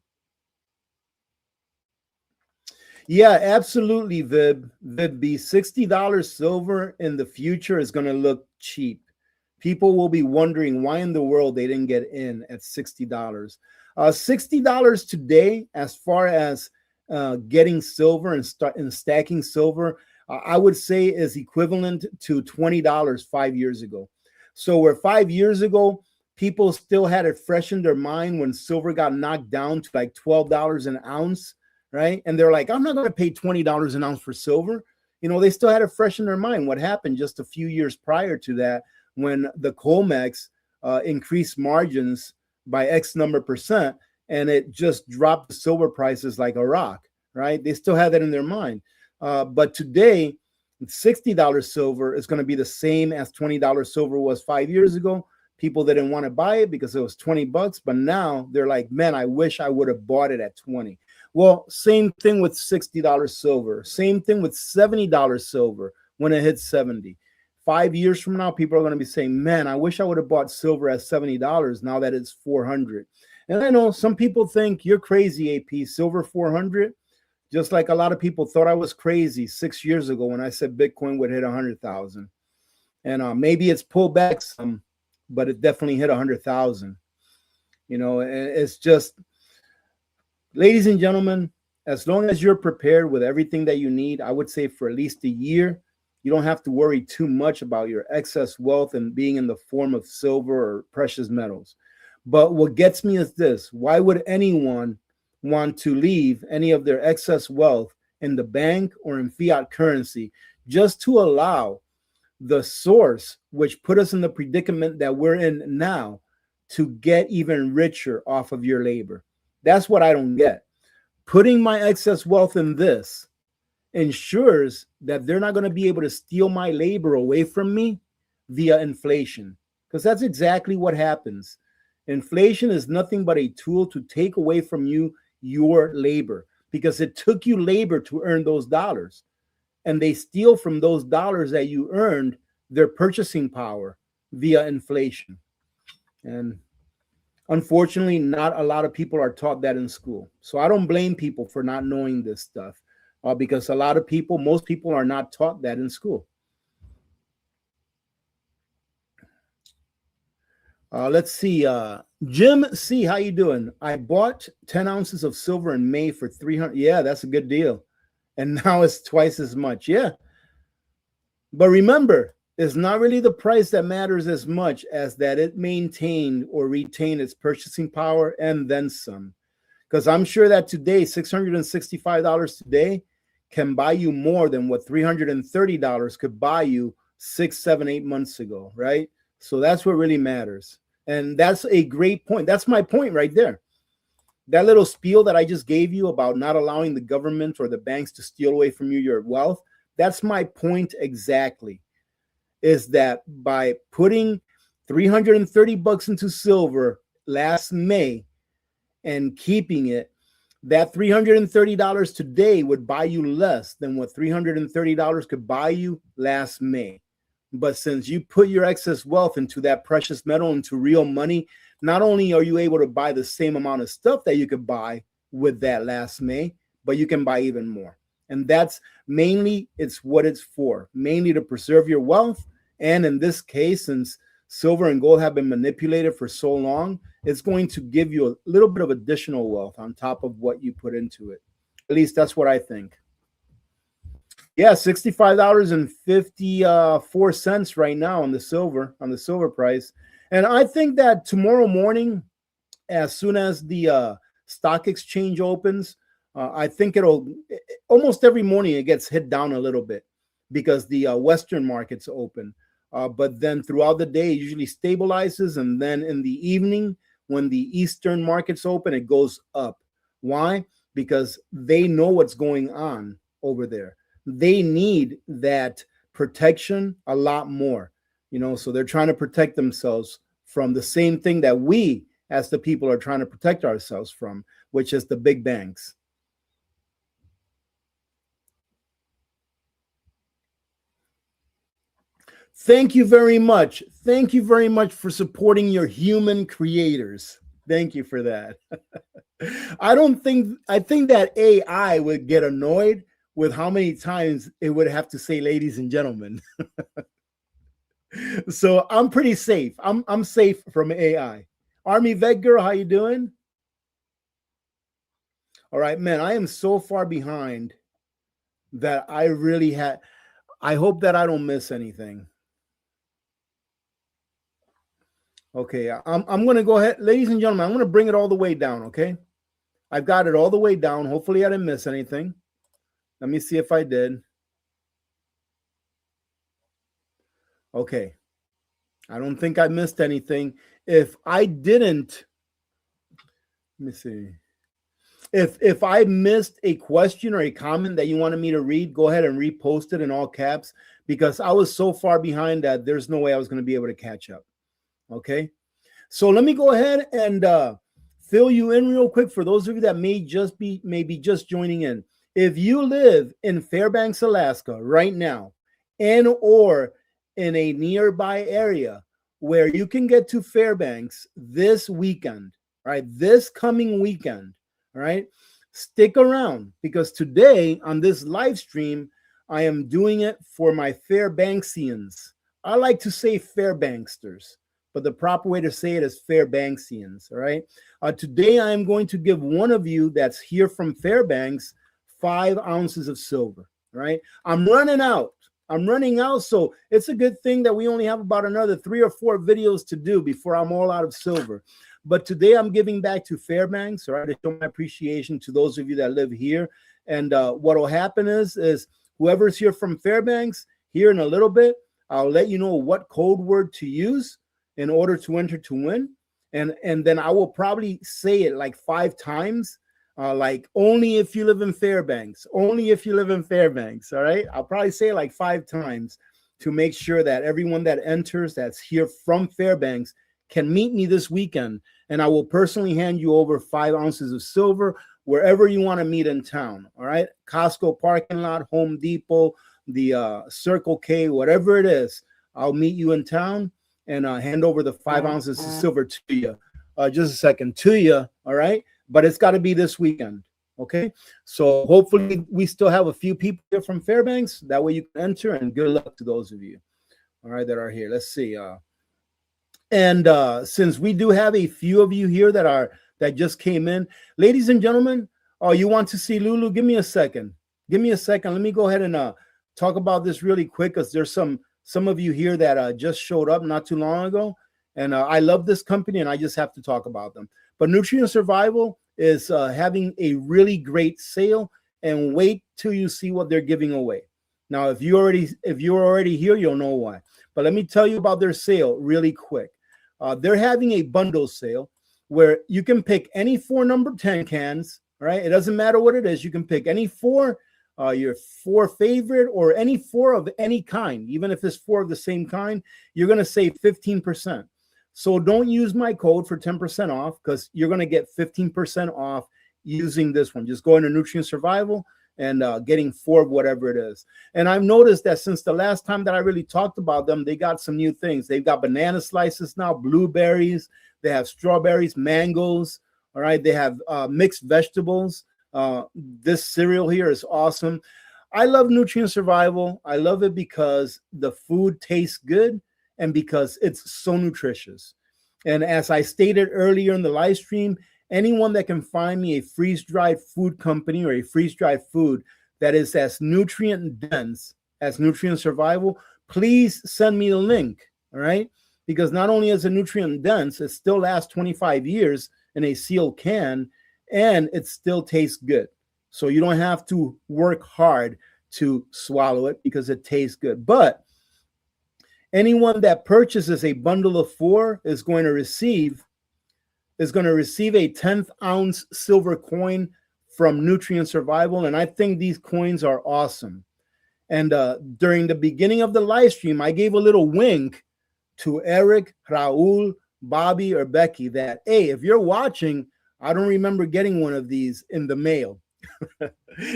Yeah, absolutely, Vib. The $60 silver in the future is going to look cheap. People will be wondering why in the world they didn't get in at $60. $60 today, as far as getting silver and stacking silver, I would say is equivalent to $20 5 years ago. So where 5 years ago, people still had it fresh in their mind when silver got knocked down to like $12 an ounce, right? And they're like, I'm not going to pay $20 an ounce for silver. They still had it fresh in their mind what happened just a few years prior to that, when the Colmex increased margins by X number percent, and it just dropped the silver prices like a rock, right? They still have that in their mind. But today, $60 silver is going to be the same as $20 silver was 5 years ago. People didn't want to buy it because it was $20, but now they're like, man, I wish I would have bought it at 20. Well, same thing with $60 silver. Same thing with $70 silver when it hits 70. 5 years from now, people are going to be saying, man, I wish I would have bought silver at $70 now that it's 400. And I know some people think you're crazy, AP, silver 400. Just like a lot of people thought I was crazy 6 years ago when I said Bitcoin would hit 100,000. And maybe it's pulled back some, but it definitely hit 100,000. It's just, ladies and gentlemen, as long as you're prepared with everything that you need, I would say for at least a year, you don't have to worry too much about your excess wealth and being in the form of silver or precious metals. But what gets me is this: why would anyone want to leave any of their excess wealth in the bank or in fiat currency just to allow the source, which put us in the predicament that we're in now, to get even richer off of your labor? That's what I don't get. Putting my excess wealth in this ensures that they're not going to be able to steal my labor away from me via inflation, because that's exactly what happens. Inflation is nothing but a tool to take away from you your labor, because it took you labor to earn those dollars, and they steal from those dollars that you earned their purchasing power via inflation. And unfortunately, not a lot of people are taught that in school. So I don't blame people for not knowing this stuff, because a lot of people, most people are not taught that in school. Let's see. Jim C., how you doing? I bought 10 ounces of silver in May for $300. Yeah, that's a good deal. And now it's twice as much. Yeah. But remember, it's not really the price that matters as much as that it maintained or retained its purchasing power and then some. Because I'm sure that today, $665 today can buy you more than what $330 could buy you 6, 7, 8 months ago, right? So that's what really matters. And that's a great point. That's my point right there. That little spiel that I just gave you about not allowing the government or the banks to steal away from you your wealth, That's my point exactly, is that by putting $330 into silver last May and keeping it, that $330 today would buy you less than what $330 could buy you last May. But since you put your excess wealth into that precious metal, into real money, not only are you able to buy the same amount of stuff that you could buy with that last May, but you can buy even more. And that's mainly, it's what it's for, mainly to preserve your wealth. And in this case, since silver and gold have been manipulated for so long, it's going to give you a little bit of additional wealth on top of what you put into it. At least that's what I think. Yeah, $65.54 right now on the silver price. And I think that tomorrow morning, as soon as the stock exchange opens, I think it'll, almost every morning it gets hit down a little bit because the Western markets open. But then throughout the day, it usually stabilizes. And then in the evening, when the Eastern markets open, it goes up. Why? Because they know what's going on over there. They need that protection a lot more, you know, so they're trying to protect themselves from the same thing that we as the people are trying to protect ourselves from, which is the big banks. Thank you very much. Thank you very much for supporting your human creators. Thank you for that. I think that AI would get annoyed with how many times it would have to say ladies and gentlemen. So I'm pretty safe. I'm safe from AI. Army Vet Girl, how you doing? All right, man, I am so far behind that I hope that I don't miss anything. Okay, I'm going to go ahead. Ladies and gentlemen, I'm going to bring it all the way down, okay? I've got it all the way down. Hopefully I didn't miss anything. Let me see if I did. Okay. I don't think I missed anything. If I didn't, let me see. If I missed a question or a comment that you wanted me to read, go ahead and repost it in all caps, because I was so far behind that there's no way I was going to be able to catch up. Okay. So let me go ahead and fill you in real quick for those of you that may be just joining in. If you live in Fairbanks, Alaska right now, and or in a nearby area where you can get to Fairbanks this weekend, right? This coming weekend, all right? Stick around, because today on this live stream, I am doing it for my Fairbanksians. I like to say Fairbanksters, but the proper way to say it is Fairbanksians, all right? Today I am going to give one of you that's here from Fairbanks 5 ounces of silver, right? I'm running out. So it's a good thing that we only have about another 3 or 4 videos to do before I'm all out of silver. But today I'm giving back to Fairbanks, all right, to show my appreciation to those of you that live here. And what will happen is whoever's here from Fairbanks, here in a little bit, I'll let you know what code word to use in order to enter to win. And then I will probably say it like 5 times. Like, only if you live in Fairbanks, only if you live in Fairbanks. All right. I'll probably say it like 5 times to make sure that everyone that enters that's here from Fairbanks can meet me this weekend. And I will personally hand you over 5 ounces of silver wherever you want to meet in town. All right. Costco parking lot, Home Depot, the Circle K, whatever it is. I'll meet you in town and hand over the 5 ounces of silver to you. Just a second, to you. All right. But it's got to be this weekend, okay? So hopefully we still have a few people here from Fairbanks. That way you can enter, and good luck to those of you, all right, that are here. Let's see. And since we do have a few of you here that just came in, ladies and gentlemen, you want to see Lulu? Give me a second. Give me a second. Let me go ahead and talk about this really quick, because there's some of you here that just showed up not too long ago, and I love this company, and I just have to talk about them. But Nutrient Survival is having a really great sale, and wait till you see what they're giving away. Now, if you're already here, you'll know why. But let me tell you about their sale really quick. They're having a bundle sale where you can pick any 4 number 10 cans. All right, it doesn't matter what it is. You can pick any 4 your 4 favorite, or any 4 of any kind, even if it's 4 of the same kind, you're going to save 15%. So don't use my code for 10% off, because you're going to get 15% off using this one. Just go into Nutrient Survival and getting 4 of whatever it is. And I've noticed that since the last time that I really talked about them, they got some new things. They've got banana slices now, blueberries, they have strawberries, mangoes. All right, they have mixed vegetables. This cereal here is awesome. I love Nutrient Survival. I love it because the food tastes good and because it's so nutritious. And as I stated earlier in the live stream, anyone that can find me a freeze-dried food company or a freeze-dried food that is as nutrient dense as Nutrient Survival, please send me the link, all right? Because not only is it nutrient dense, it still lasts 25 years in a sealed can, and it still tastes good. So you don't have to work hard to swallow it because it tastes good. But anyone that purchases a bundle of 4 is going to receive a 10th ounce silver coin from Nutrient Survival. And I think these coins are awesome. And during the beginning of the live stream, I gave a little wink to Eric, Raul, Bobby, or Becky that, hey, if you're watching, I don't remember getting one of these in the mail.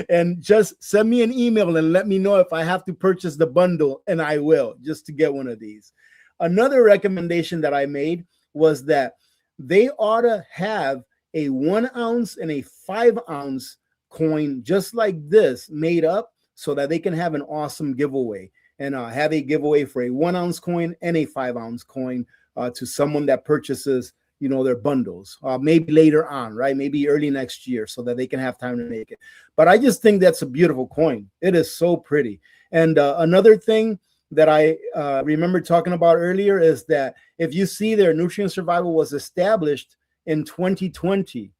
And just send me an email and let me know if I have to purchase the bundle, and I will, just to get one of these. Another recommendation that I made was that they ought to have a 1 ounce and a 5 ounce coin just like this made up, so that they can have an awesome giveaway, and have a giveaway for a 1 ounce coin and a 5 ounce coin to someone that purchases, you know, their bundles, maybe later on, right? Maybe early next year, so that they can have time to make it. But I just think that's a beautiful coin. It is so pretty. And another thing that I remember talking about earlier is that if you see there, Nutrient Survival was established in 2020.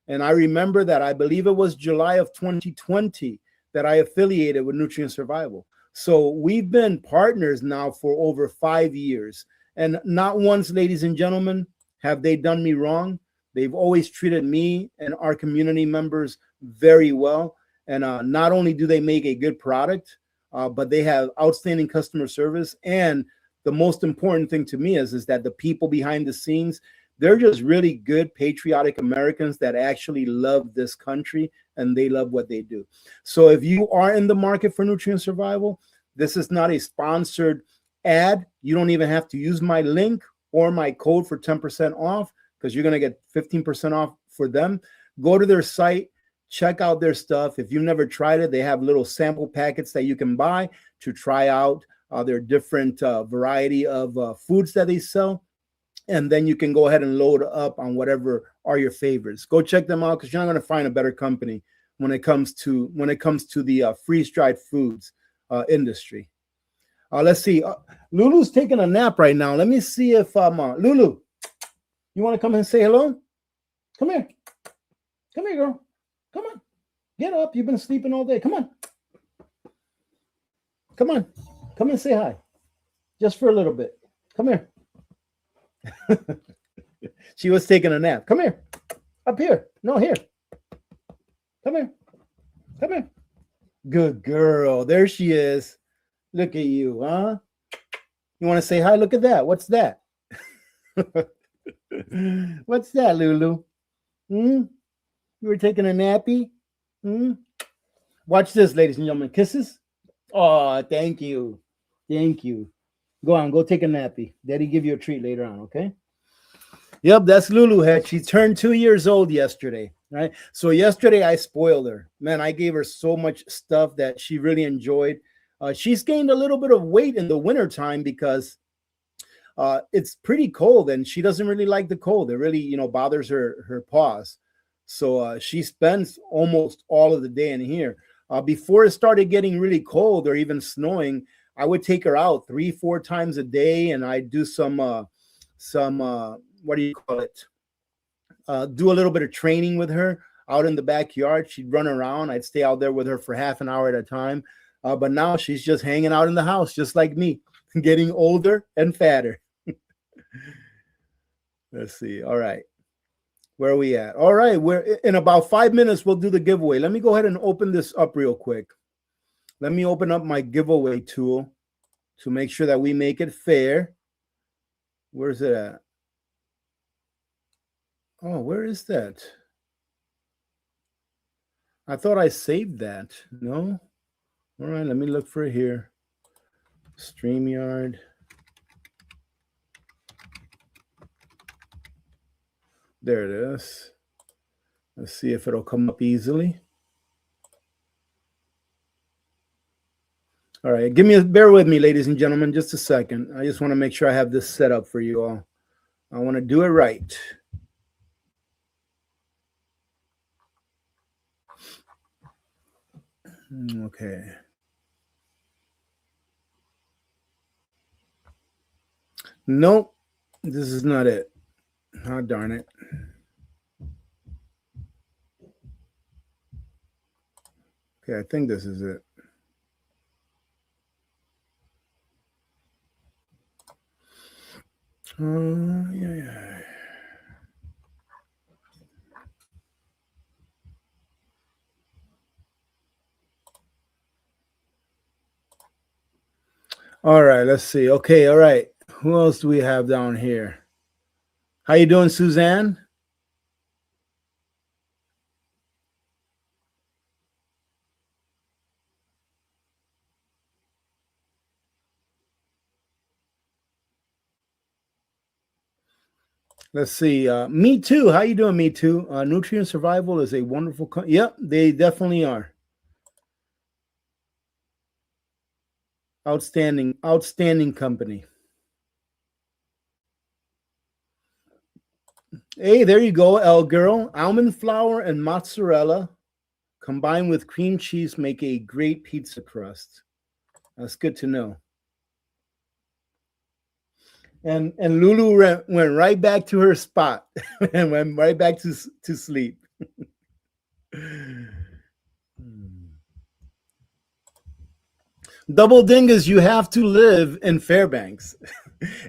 And I remember that I believe it was July of 2020 that I affiliated with Nutrient Survival. So we've been partners now for over 5 years. And not once, ladies and gentlemen, have they done me wrong. They've always treated me and our community members very well. And not only do they make a good product, but they have outstanding customer service. And the most important thing to me is that the people behind the scenes, they're just really good, patriotic Americans that actually love this country and they love what they do. So if you are in the market for Nutrient Survival, this is not a sponsored ad. You don't even have to use my link or my code for 10% off, because you're going to get 15% off for them. Go to their site, check out their stuff. If you've never tried it, they have little sample packets that you can buy to try out their different variety of foods that they sell. And then you can go ahead and load up on whatever are your favorites. Go check them out, because you're not going to find a better company when it comes to the freeze-dried foods industry. Let's see. Lulu's taking a nap right now. Let me see if Lulu, you want to come and say hello? Come here. Come here, girl. Come on. Get up. You've been sleeping all day. Come on. Come on. Come and say hi. Just for a little bit. Come here. She was taking a nap. Come here. Up here. No, here. Come here. Come here. Good girl. There she is. Look at you, huh? You want to say hi? Look at that. What's that? What's that, Lulu? You were taking a nappy? Watch this, ladies and gentlemen. Kisses? Oh, thank you. Thank you. Go on. Go take a nappy. Daddy give you a treat later on, okay? Yep, that's Lulu head. She turned 2 years old yesterday, right? So yesterday I spoiled her. Man, I gave her so much stuff that she really enjoyed. She's gained a little bit of weight in the wintertime because it's pretty cold and she doesn't really like the cold. It really, bothers her paws. So she spends almost all of the day in here. Before it started getting really cold or even snowing, I would take her out 3-4 times a day, and I'd do some what do you call it? Do a little bit of training with her out in the backyard. She'd run around. I'd stay out there with her for half an hour at a time. But now she's just hanging out in the house, just like me, getting older and fatter. Let's see. All right. Where are we at? All right. We're in about 5 minutes. We'll do the giveaway. Let me go ahead and open this up real quick. Let me open up my giveaway tool to make sure that we make it fair. Where's it at? Oh, where is that? I thought I saved that. No? All right, let me look for it here. StreamYard. There it is. Let's see if it'll come up easily. All right, bear with me, ladies and gentlemen, just a second. I just want to make sure I have this set up for you all. I want to do it right. Okay. Nope, this is not it. Oh, darn it. Okay, I think this is it. Yeah. All right, let's see. Okay, all right. Who else do we have down here? How you doing, Suzanne? Let's see. Me too. How you doing, Me too? Nutrient Survival is a wonderful. Yep, they definitely are. Outstanding company. Hey, there you go, El Girl. Almond flour and mozzarella combined with cream cheese make a great pizza crust. That's good to know. And Lulu went right back to her spot and went right back to sleep. Double Dingus, you have to live in Fairbanks.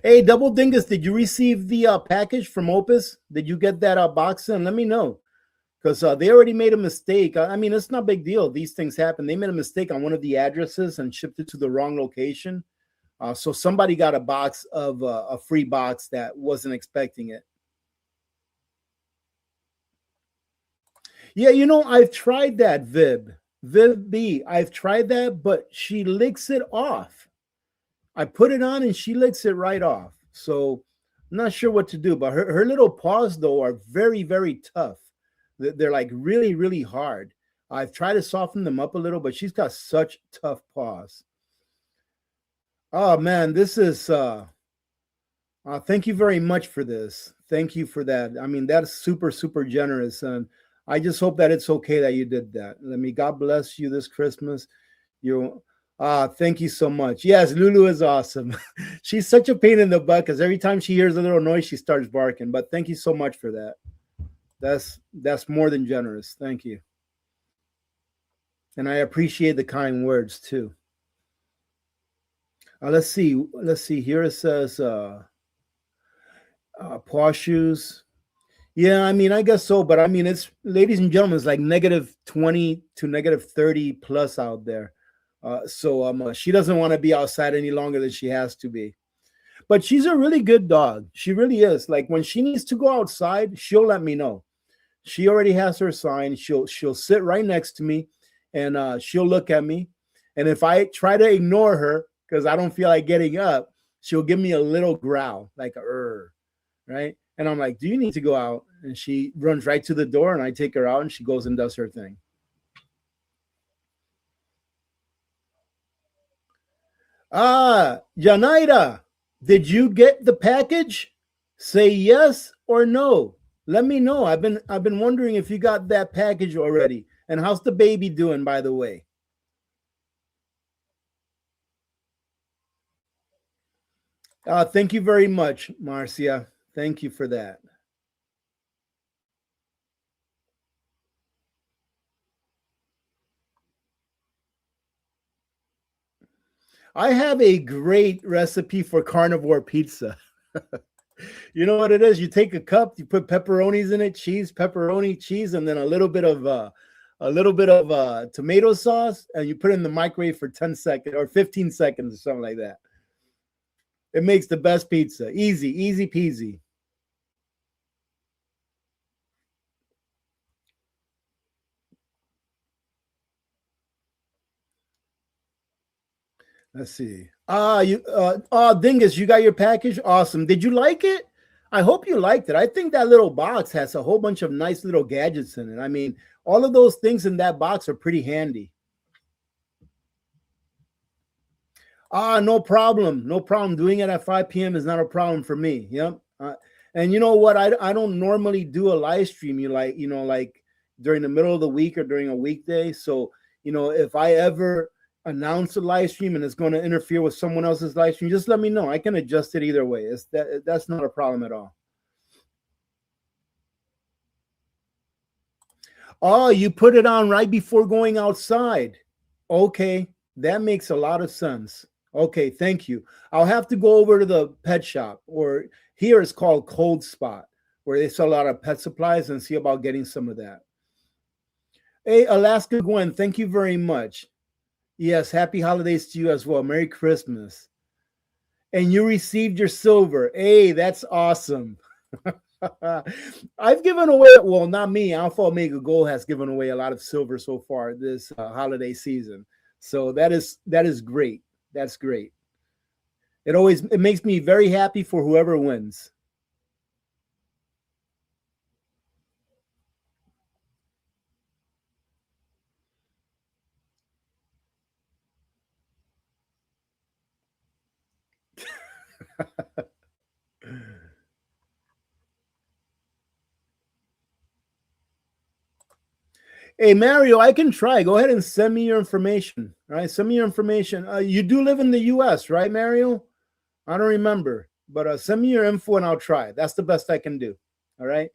Hey, Double Dingus, did you receive the package from OUPES? Did you get that box in? Let me know. Because they already made a mistake. I mean, it's not a big deal. These things happen. They made a mistake on one of the addresses and shipped it to the wrong location. So somebody got a box of a free box that wasn't expecting it. Yeah, you know, I've tried that, Viv B. I've tried that, but she licks it off. I put it on and she licks it right off. So I'm not sure what to do, but her little paws, though, are very, very tough. They're like really, really hard. I've tried to soften them up a little, but she's got such tough paws. Oh, man, this is, thank you very much for this. Thank you for that. I mean, that's super, super generous. And I just hope that it's okay that you did that. Let me, God bless you this Christmas. Thank you so much. Yes, Lulu is awesome. She's such a pain in the butt because every time she hears a little noise, she starts barking. But thank you so much for that. That's more than generous. Thank you. And I appreciate the kind words too. Let's see. Here it says paw shoes. Yeah, I mean, I guess so. But I mean, it's, ladies and gentlemen, it's like -20 to -30 plus out there. So she doesn't want to be outside any longer than she has to be. But she's a really good dog. She really is. Like when she needs to go outside, she'll let me know. She already has her sign. She'll sit right next to me, and she'll look at me. And if I try to ignore her because I don't feel like getting up, she'll give me a little growl, like a right? And I'm like, do you need to go out? And she runs right to the door, and I take her out, and she goes and does her thing. Janaida, did you get the package? Say yes or no. Let me know. I've been wondering if you got that package already. And how's the baby doing, by the way? Thank you very much, Marcia. Thank you for that. I have a great recipe for carnivore pizza. You know what it is? You take a cup, you put pepperonis in it, cheese, pepperoni, cheese, and then a little bit of a little bit of tomato sauce, and you put it in the microwave for 10 seconds or 15 seconds or something like that. It makes the best pizza. Easy, easy peasy. Let's see. Dingus, you got your package? Awesome. Did you like it? I hope you liked it. I think that little box has a whole bunch of nice little gadgets in it. I mean, all of those things in that box are pretty handy. No problem. No problem. Doing it at 5 p.m. is not a problem for me. Yep. And you know what? I don't normally do a live stream. Like during the middle of the week or during a weekday. So, if I ever announce a live stream and it's going to interfere with someone else's live stream, just let me know. I can adjust it either way. That's not a problem at all. Oh, you put it on right before going outside. Okay, that makes a lot of sense. Okay, thank you. I'll have to go over to the pet shop, or here it's called Cold Spot, where they sell a lot of pet supplies, and see about getting some of that. Hey, Alaska Gwen, thank you very much. Yes, happy holidays to you as well. Merry Christmas. And you received your silver. Hey, that's awesome. I've given away, well, not me. Alpha Omega Gold has given away a lot of silver so far this holiday season. So that is great. That's great. It makes me very happy for whoever wins. Hey, Mario, I can try. Go ahead and send me your information. All right, send me your information. You do live in the U.S., right, Mario? I don't remember, but send me your info and I'll try. That's the best I can do. All right.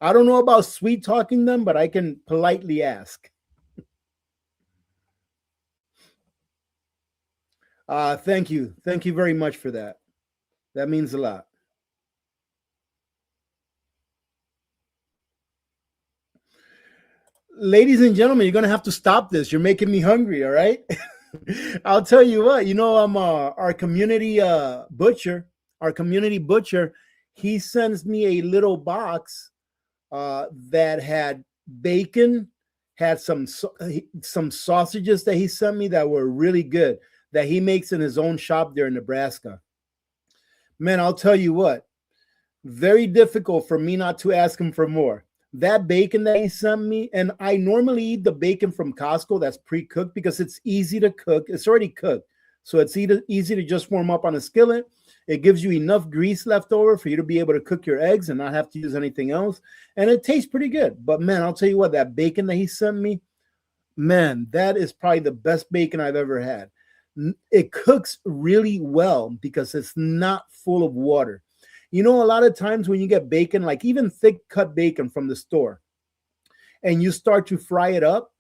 I don't know about sweet talking them, but I can politely ask. Thank you. Thank you very much for that. That means a lot. Ladies and gentlemen, you're going to have to stop this. You're making me hungry, all right? I'll tell you what, I'm our community butcher, he sends me a little box that had bacon, had some sausages that he sent me that were really good, that he makes in his own shop there in Nebraska. Man, I'll tell you what, very difficult for me not to ask him for more. That bacon that he sent me, and I normally eat the bacon from Costco that's pre-cooked because it's easy to cook. It's already cooked. So it's easy to just warm up on a skillet. It gives you enough grease left over for you to be able to cook your eggs and not have to use anything else. And it tastes pretty good. But man, I'll tell you what, that bacon that he sent me, man, that is probably the best bacon I've ever had. It cooks really well because it's not full of water. A lot of times when you get bacon, like even thick cut bacon from the store, and you start to fry it up,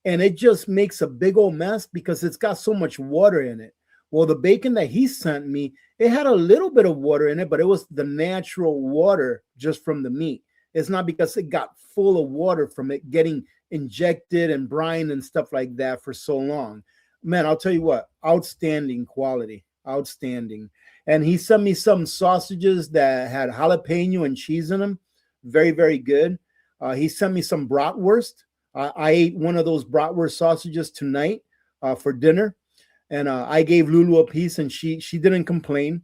and it just makes a big old mess because it's got so much water in it. Well, the bacon that he sent me, it had a little bit of water in it, but it was the natural water just from the meat. It's not because it got full of water from it getting injected and brine and stuff like that for so long. Man, I'll tell you what, outstanding quality, outstanding. And he sent me some sausages that had jalapeno and cheese in them. Very, very good. He sent me some bratwurst. I ate one of those bratwurst sausages tonight for dinner. And I gave Lulu a piece and she didn't complain.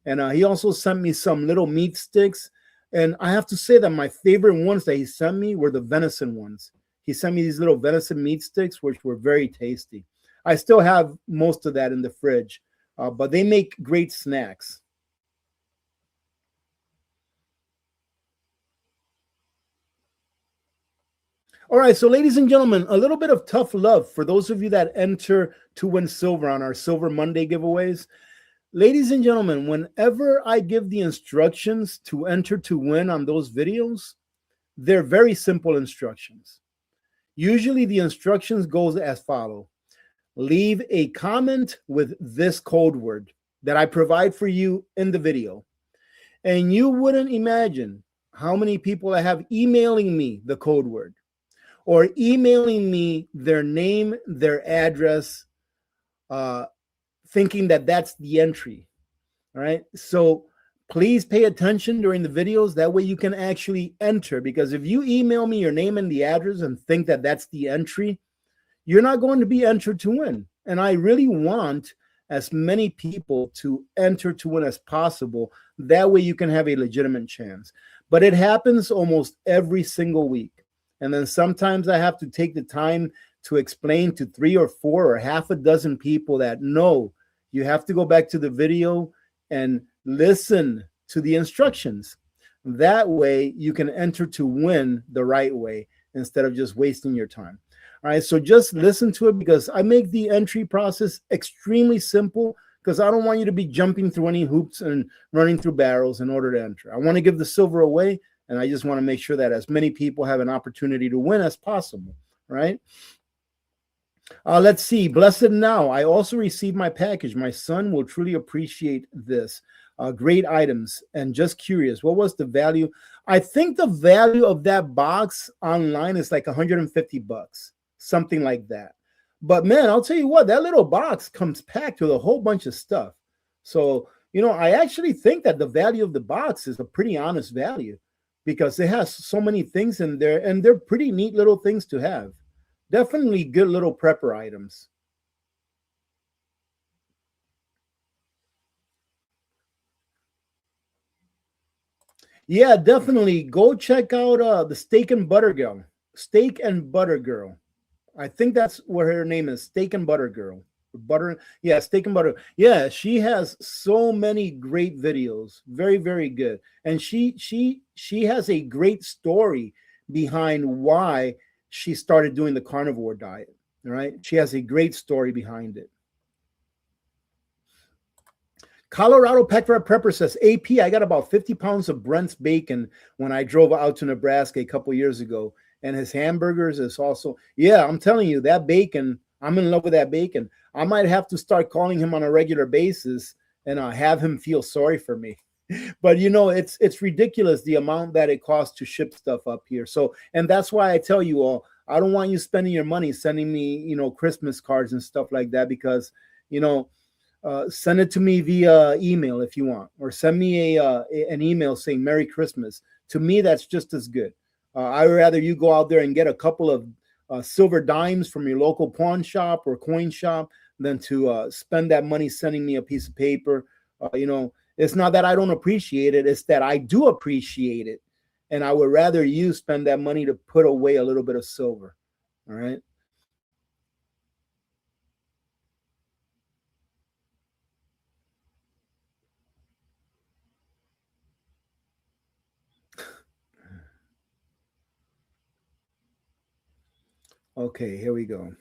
And he also sent me some little meat sticks. And I have to say that my favorite ones that he sent me were the venison ones. He sent me these little venison meat sticks, which were very tasty. I still have most of that in the fridge. But they make great snacks. All right, so ladies and gentlemen, a little bit of tough love for those of you that enter to win silver on our Silver Monday giveaways. Ladies and gentlemen, whenever I give the instructions to enter to win on those videos, they're very simple instructions. Usually the instructions goes as follows. Leave a comment with this code word that I provide for you in the video. And you wouldn't imagine how many people I have emailing me the code word, or emailing me their name, their address, thinking that that's the entry. All right. So please pay attention during the videos. That way you can actually enter, because if you email me your name and the address and think that that's the entry, you're not going to be entered to win. And I really want as many people to enter to win as possible. That way you can have a legitimate chance. But it happens almost every single week. And then sometimes I have to take the time to explain to 3 or 4 or half a dozen people that no, you have to go back to the video and listen to the instructions. That way you can enter to win the right way instead of just wasting your time. All right, so just listen to it, because I make the entry process extremely simple, because I don't want you to be jumping through any hoops and running through barrels in order to enter. I want to give the silver away, and I just want to make sure that as many people have an opportunity to win as possible, right? Let's see. Blessed now. I also received my package. My son will truly appreciate this. Great items. And just curious, what was the value? I think the value of that box online is like 150 bucks, something like that. But man, I'll tell you what, that little box comes packed with a whole bunch of stuff. So, you know, I actually think that the value of the box is a pretty honest value, because it has so many things in there, and they're pretty neat little things to have. Definitely good little prepper items. Yeah, definitely go check out the Steak and Butter Girl. Steak and Butter Girl. I think that's what her name is. Steak and Butter Girl. Butter, yeah, Steak and Butter. Yeah, she has so many great videos. Very, very good. And she has a great story behind why she started doing the carnivore diet. All right. She has a great story behind it. Colorado Petra Prepper says, AP, I got about 50 pounds of Brent's bacon when I drove out to Nebraska a couple years ago. And his hamburgers is also, yeah, I'm telling you, that bacon, I'm in love with that bacon. I might have to start calling him on a regular basis and have him feel sorry for me. But you know, it's ridiculous the amount that it costs to ship stuff up here. So, and that's why I tell you all, I don't want you spending your money sending me, you know, Christmas cards and stuff like that, because, you know, send it to me via email if you want, or send me an email saying Merry Christmas. To me, that's just as good. I would rather you go out there and get a couple of silver dimes from your local pawn shop or coin shop than to spend that money sending me a piece of paper. You know, it's not that I don't appreciate it, it's that I do appreciate it. And I would rather you spend that money to put away a little bit of silver. All right. Okay, here we go.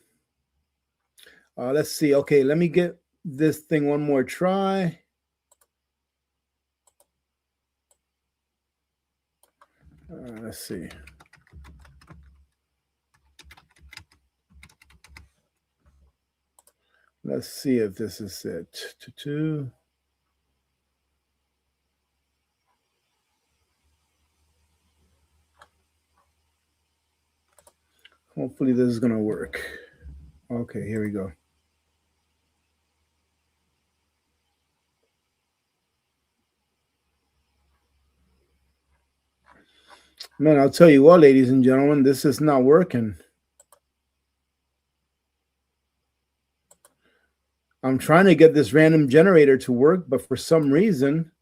Let's see. Okay, let me get this thing one more try. Let's see. Let's see if this is it. Hopefully this is going to work. Okay, here we go. Man, I'll tell you what, ladies and gentlemen, this is not working. I'm trying to get this random generator to work, but for some reason,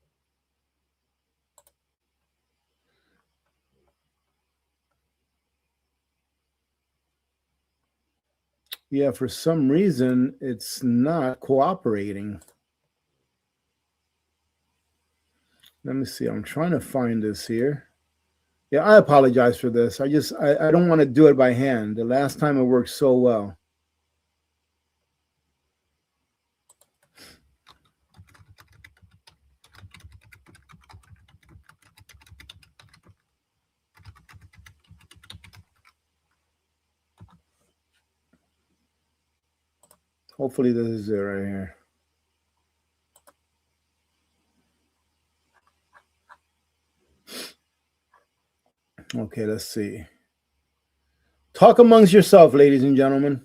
yeah, for some reason, it's not cooperating. Let me see. I'm trying to find this here. Yeah, I apologize for this. I don't want to do it by hand. The last time it worked so well. Hopefully this is it right here. Okay, let's see. Talk amongst yourself, ladies and gentlemen.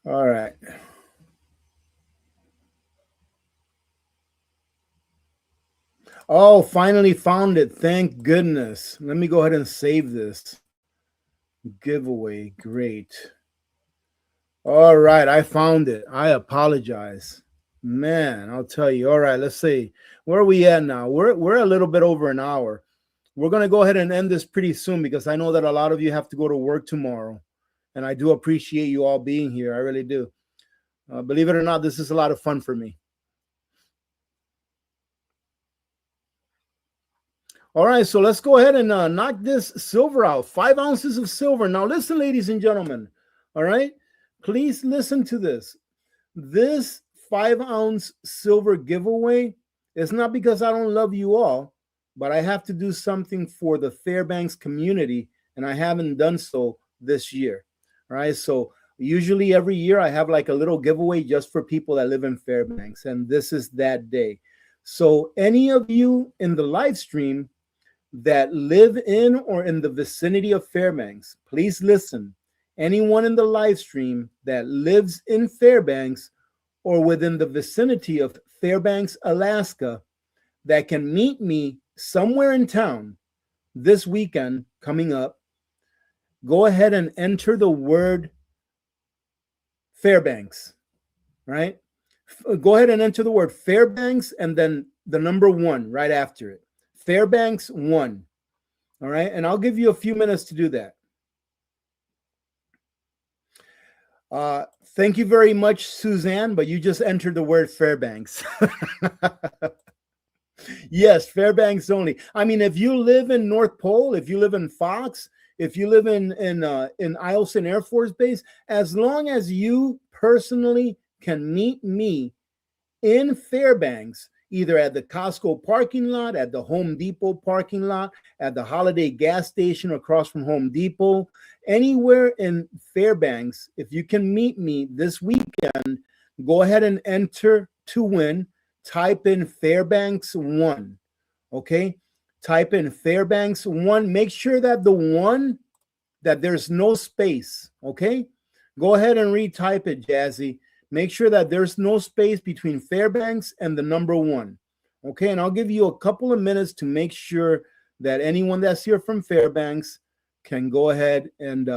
All right. Oh, finally found it. Thank goodness. Let me go ahead and save this giveaway. Great. All right, I found it. I apologize. Man, I'll tell you. All right, let's see. Where are we at now? We're a little bit over an hour. We're going to go ahead and end this pretty soon because I know that a lot of you have to go to work tomorrow. And I do appreciate you all being here. I really do. Believe it or not, this is a lot of fun for me. All right, so let's go ahead and knock this silver out. 5 ounces of silver. Now, listen, ladies and gentlemen. All right, please listen to this. This 5-ounce silver giveaway is not because I don't love you all, but I have to do something for the Fairbanks community, and I haven't done so this year. All right, so usually every year I have like a little giveaway just for people that live in Fairbanks, and this is that day. So any of you in the live stream that live in or in the vicinity of Fairbanks, please listen. Anyone in the live stream that lives in Fairbanks or within the vicinity of Fairbanks, Alaska, that can meet me somewhere in town this weekend coming up, go ahead and enter the word Fairbanks, right? Go ahead and enter the word Fairbanks and then the number 1 right after it. Fairbanks 1. All right. And I'll give you a few minutes to do that. Thank you very much, Suzanne, but you just entered the word Fairbanks. Yes, Fairbanks only. I mean, if you live in North Pole, if you live in Fox, if you live in Eielson Air Force Base, as long as you personally can meet me in Fairbanks, either at the Costco parking lot, at the Home Depot parking lot, at the Holiday gas station across from Home Depot, anywhere in Fairbanks, if you can meet me this weekend, go ahead and enter to win. Type in Fairbanks 1, okay? Type in Fairbanks 1. Make sure that the 1, that there's no space, okay? Go ahead and retype it, Jazzy. Make sure that there's no space between Fairbanks and the number 1, okay? And I'll give you a couple of minutes to make sure that anyone that's here from Fairbanks can go ahead and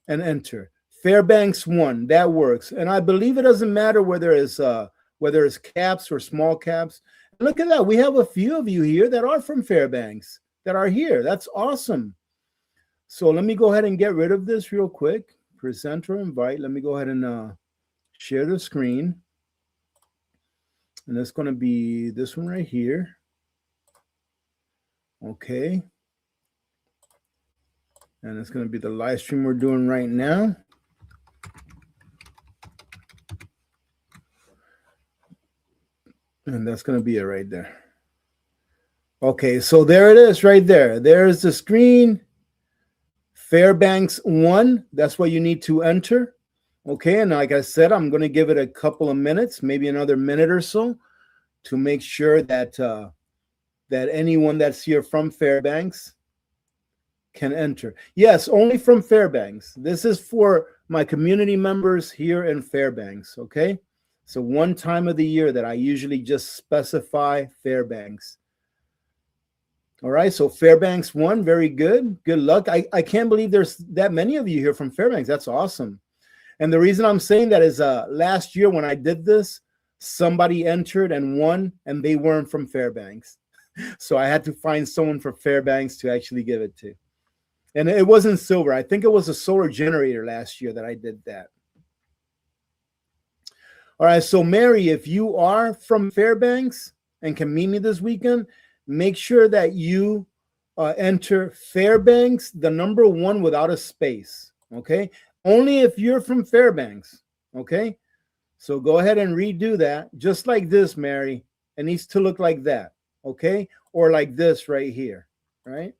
enter. Fairbanks 1, that works. And I believe it doesn't matter whether it's caps or small caps. Look at that. We have a few of you here that are from Fairbanks that are here. That's awesome. So let me go ahead and get rid of this real quick. Present or invite. Let me go ahead and share the screen. And that's going to be this one right here. Okay. And it's going to be the live stream we're doing right now. And that's going to be it right there. Okay, so there it is right there. There's the screen. Fairbanks 1, that's what you need to enter. Okay, and like I said, I'm going to give it a couple of minutes, maybe another minute or so, to make sure that that anyone that's here from Fairbanks can enter. Yes, only from Fairbanks. This is for my community members here in Fairbanks, okay? So one time of the year that I usually just specify Fairbanks. All right, so Fairbanks 1, very good. Good luck. I can't believe there's that many of you here from Fairbanks. That's awesome. And the reason I'm saying that is last year when I did this, somebody entered and won, and they weren't from Fairbanks. So I had to find someone from Fairbanks to actually give it to. And it wasn't silver. I think it was a solar generator last year that I did that. All right, so Mary, if you are from Fairbanks and can meet me this weekend, make sure that you enter Fairbanks, the number 1 without a space, okay? Only if you're from Fairbanks, okay? So go ahead and redo that, just like this, Mary. It needs to look like that, okay? Or like this right here, right?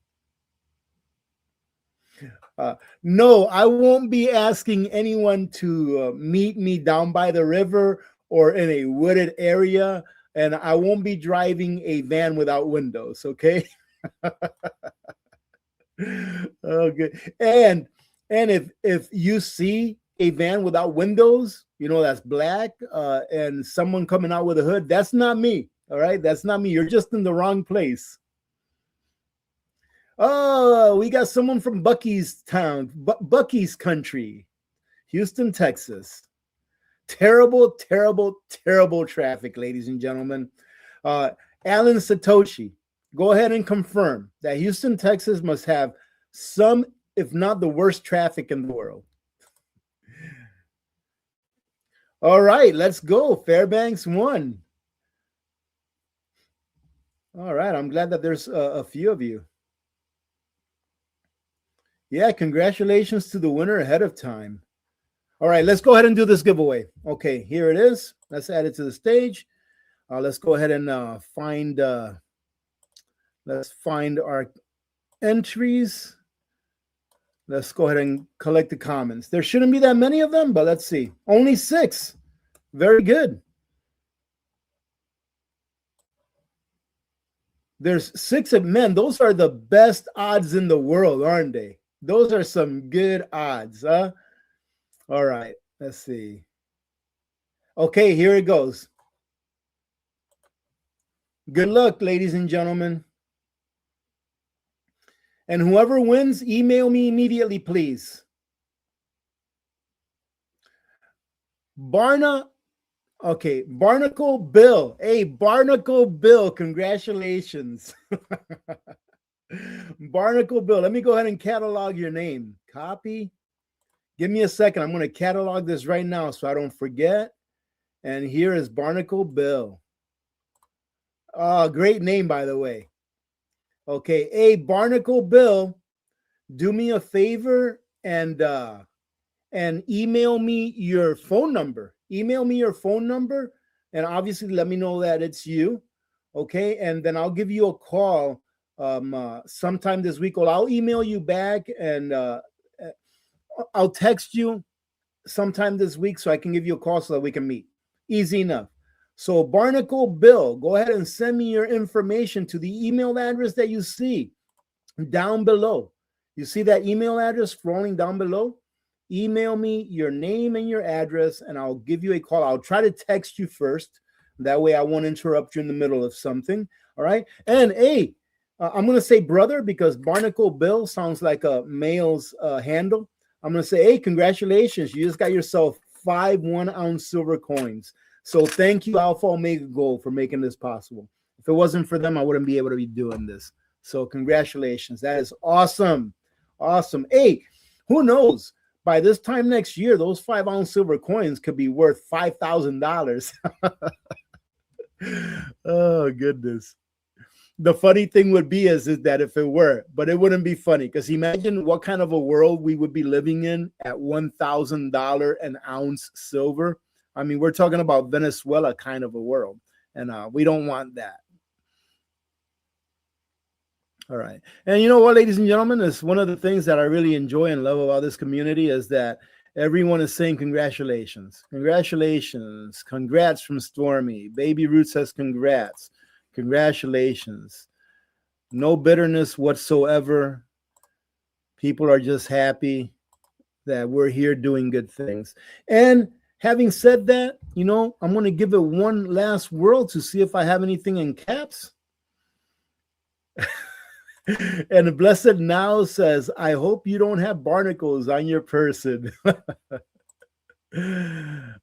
No, I won't be asking anyone to meet me down by the river or in a wooded area, and I won't be driving a van without windows, okay? Oh, good. And if you see a van without windows, you know, that's black, and someone coming out with a hood, that's not me. All right, that's not me. You're just in the wrong place. Oh, we got someone from Bucky's town, Bucky's country, Houston, Texas. Terrible, terrible, terrible traffic, ladies and gentlemen. Alan Satoshi, go ahead and confirm that Houston, Texas must have some, if not the worst traffic in the world. All right, let's go. Fairbanks won. All right, I'm glad that there's a few of you. Yeah, congratulations to the winner ahead of time. All right, let's go ahead and do this giveaway. Okay, here it is. Let's add it to the stage. Let's go ahead and find our entries. Let's go ahead and collect the comments. There shouldn't be that many of them, but let's see. Only 6. Very good. There's 6 of men. Those are the best odds in the world, aren't they? Those are some good odds, huh? All right, let's see. Okay, here it goes. Good luck, ladies and gentlemen. And whoever wins, email me immediately, please. Okay, Barnacle Bill. Hey, Barnacle Bill, congratulations. Barnacle Bill, let me go ahead and catalog your name. Copy. Give me a second. I'm going to catalog this right now so I don't forget. And here is Barnacle Bill. Great name, by the way. Okay, hey, Barnacle Bill, do me a favor and email me your phone number. Email me your phone number, and obviously let me know that it's you. Okay, and then I'll give you a call sometime this week. Or I'll email you back, and I'll text you sometime this week so I can give you a call so that we can meet. Easy enough. So Barnacle Bill, go ahead and send me your information to the email address that you see down below. You see that email address scrolling down below? Email me your name and your address, and I'll give you a call. I'll try to text you first. That way I won't interrupt you in the middle of something. All right? And hey, I'm going to say brother because Barnacle Bill sounds like a male's handle. I'm going to say, hey, congratulations. You just got yourself 5 1-ounce silver coins. So thank you, Alpha Omega Gold, for making this possible. If it wasn't for them, I wouldn't be able to be doing this. So congratulations. That is awesome. Awesome. Hey, who knows? By this time next year, those 5-ounce silver coins could be worth $5,000. Oh, goodness. The funny thing would be is that if it were, but it wouldn't be funny because imagine what kind of a world we would be living in at $1,000 an ounce silver. I mean, we're talking about Venezuela kind of a world, and we don't want that. All right. And you know what, ladies and gentlemen, is one of the things that I really enjoy and love about this community is that everyone is saying congratulations. Congratulations. Congrats from Stormy. Baby Ruth says congrats. Congratulations. No bitterness whatsoever. People are just happy that we're here doing good things. And having said that, you know, I'm going to give it one last whirl to see if I have anything in caps. And the Blessed Now says, I hope you don't have barnacles on your person. All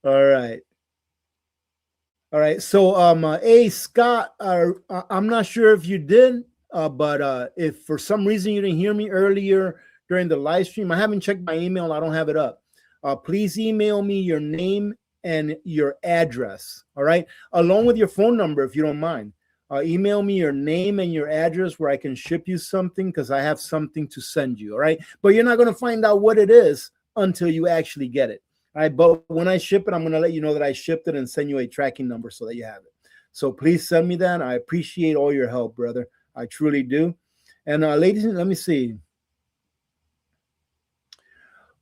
right. All right. So, hey, Scott, I'm not sure if you did, but if for some reason you didn't hear me earlier during the live stream, I haven't checked my email. I don't have it up. Please email me your name and your address. All right. Along with your phone number, if you don't mind. Email me your name and your address where I can ship you something because I have something to send you. All right. But you're not going to find out what it is until you actually get it. All right, but when I ship it, I'm going to let you know that I shipped it and send you a tracking number so that you have it. So please send me that. I appreciate all your help, brother. I truly do. And ladies, let me see.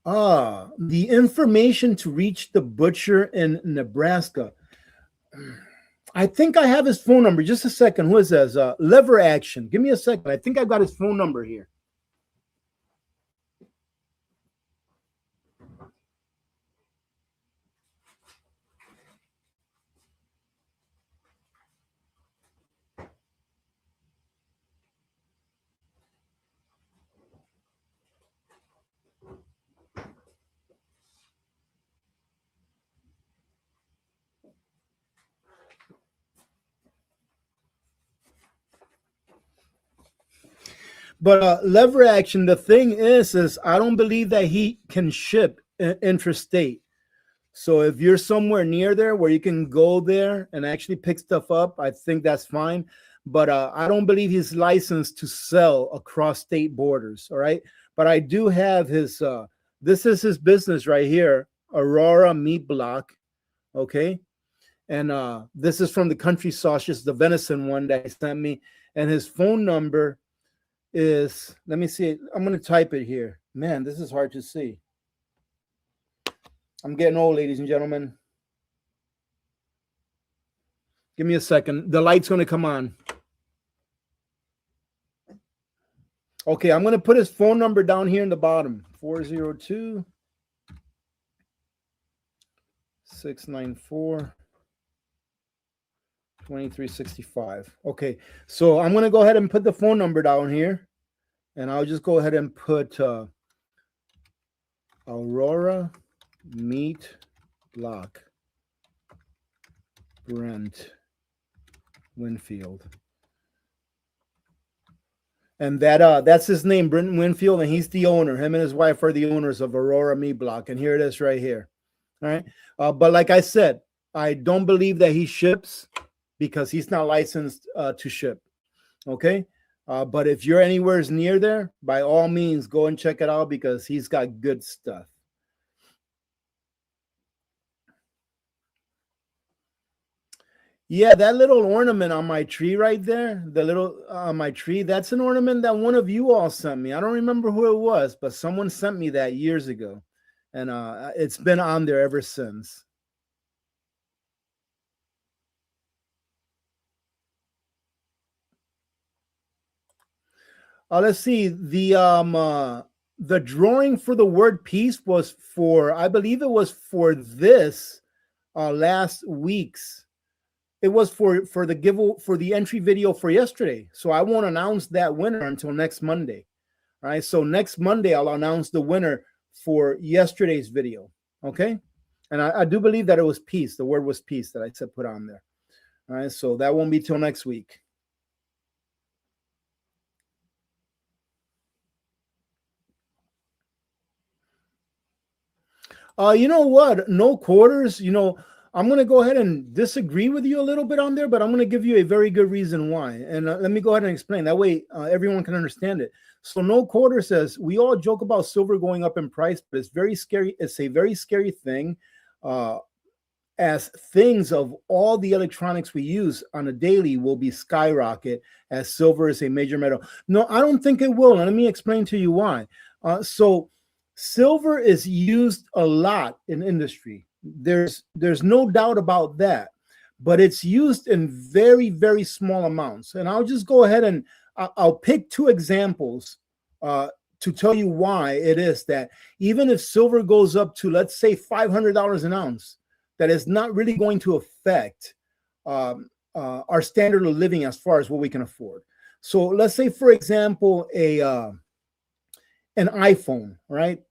The information to reach the butcher in Nebraska. I think I have his phone number. Just a second. Who is this? Lever Action. Give me a second. I think I got his phone number here. But Lever Action, the thing is I don't believe that he can ship interstate. So if you're somewhere near there where you can go there and actually pick stuff up, I think that's fine. But I don't believe he's licensed to sell across state borders. All right. But I do have his, this is his business right here, Aurora Meat Block. Okay. And this is from the country sausage, the venison one that he sent me. And his phone number is, let me see, I'm going to type it here. Man, this is hard to see. I'm getting old, ladies and gentlemen. Give me a second. The light's going to come on. Okay, I'm going to put his phone number down here in the bottom. 402 694 2365. Okay, so I'm going to go ahead and put the phone number down here. And I'll just go ahead and put Aurora Meat Block, Brent Winfield. And that's his name, Brent Winfield, and he's the owner. Him and his wife are the owners of Aurora Meat Block. And here it is right here. All right. But like I said, I don't believe that he ships because he's not licensed to ship. Okay. But if you're anywhere near there, by all means, go and check it out because he's got good stuff. Yeah, that little ornament on my tree right there, the little on my tree, that's an ornament that one of you all sent me. I don't remember who it was, but someone sent me that years ago. And it's been on there ever since. Let's see. The drawing for the word peace was for, I believe it was for this last week's. It was for the entry video for yesterday. So I won't announce that winner until next Monday. All right. So next Monday I'll announce the winner for yesterday's video. Okay. And I do believe that it was peace. The word was peace that I said put on there. All right. So that won't be till next week. You know what? No quarters. You know, I'm going to go ahead and disagree with you a little bit on there, but I'm going to give you a very good reason why. And let me go ahead and explain. That way everyone can understand it. So no quarter says, we all joke about silver going up in price, but it's very scary. It's a very scary thing as things of all the electronics we use on a daily will be skyrocket as silver is a major metal. No, I don't think it will. And let me explain to you why. So silver is used a lot in industry. There's no doubt about that, but it's used in very, very small amounts. And I'll just go ahead and I'll pick two examples to tell you why it is that even if silver goes up to, let's say, $500 an ounce, that is not really going to affect our standard of living as far as what we can afford. So let's say, for example, an iPhone, right?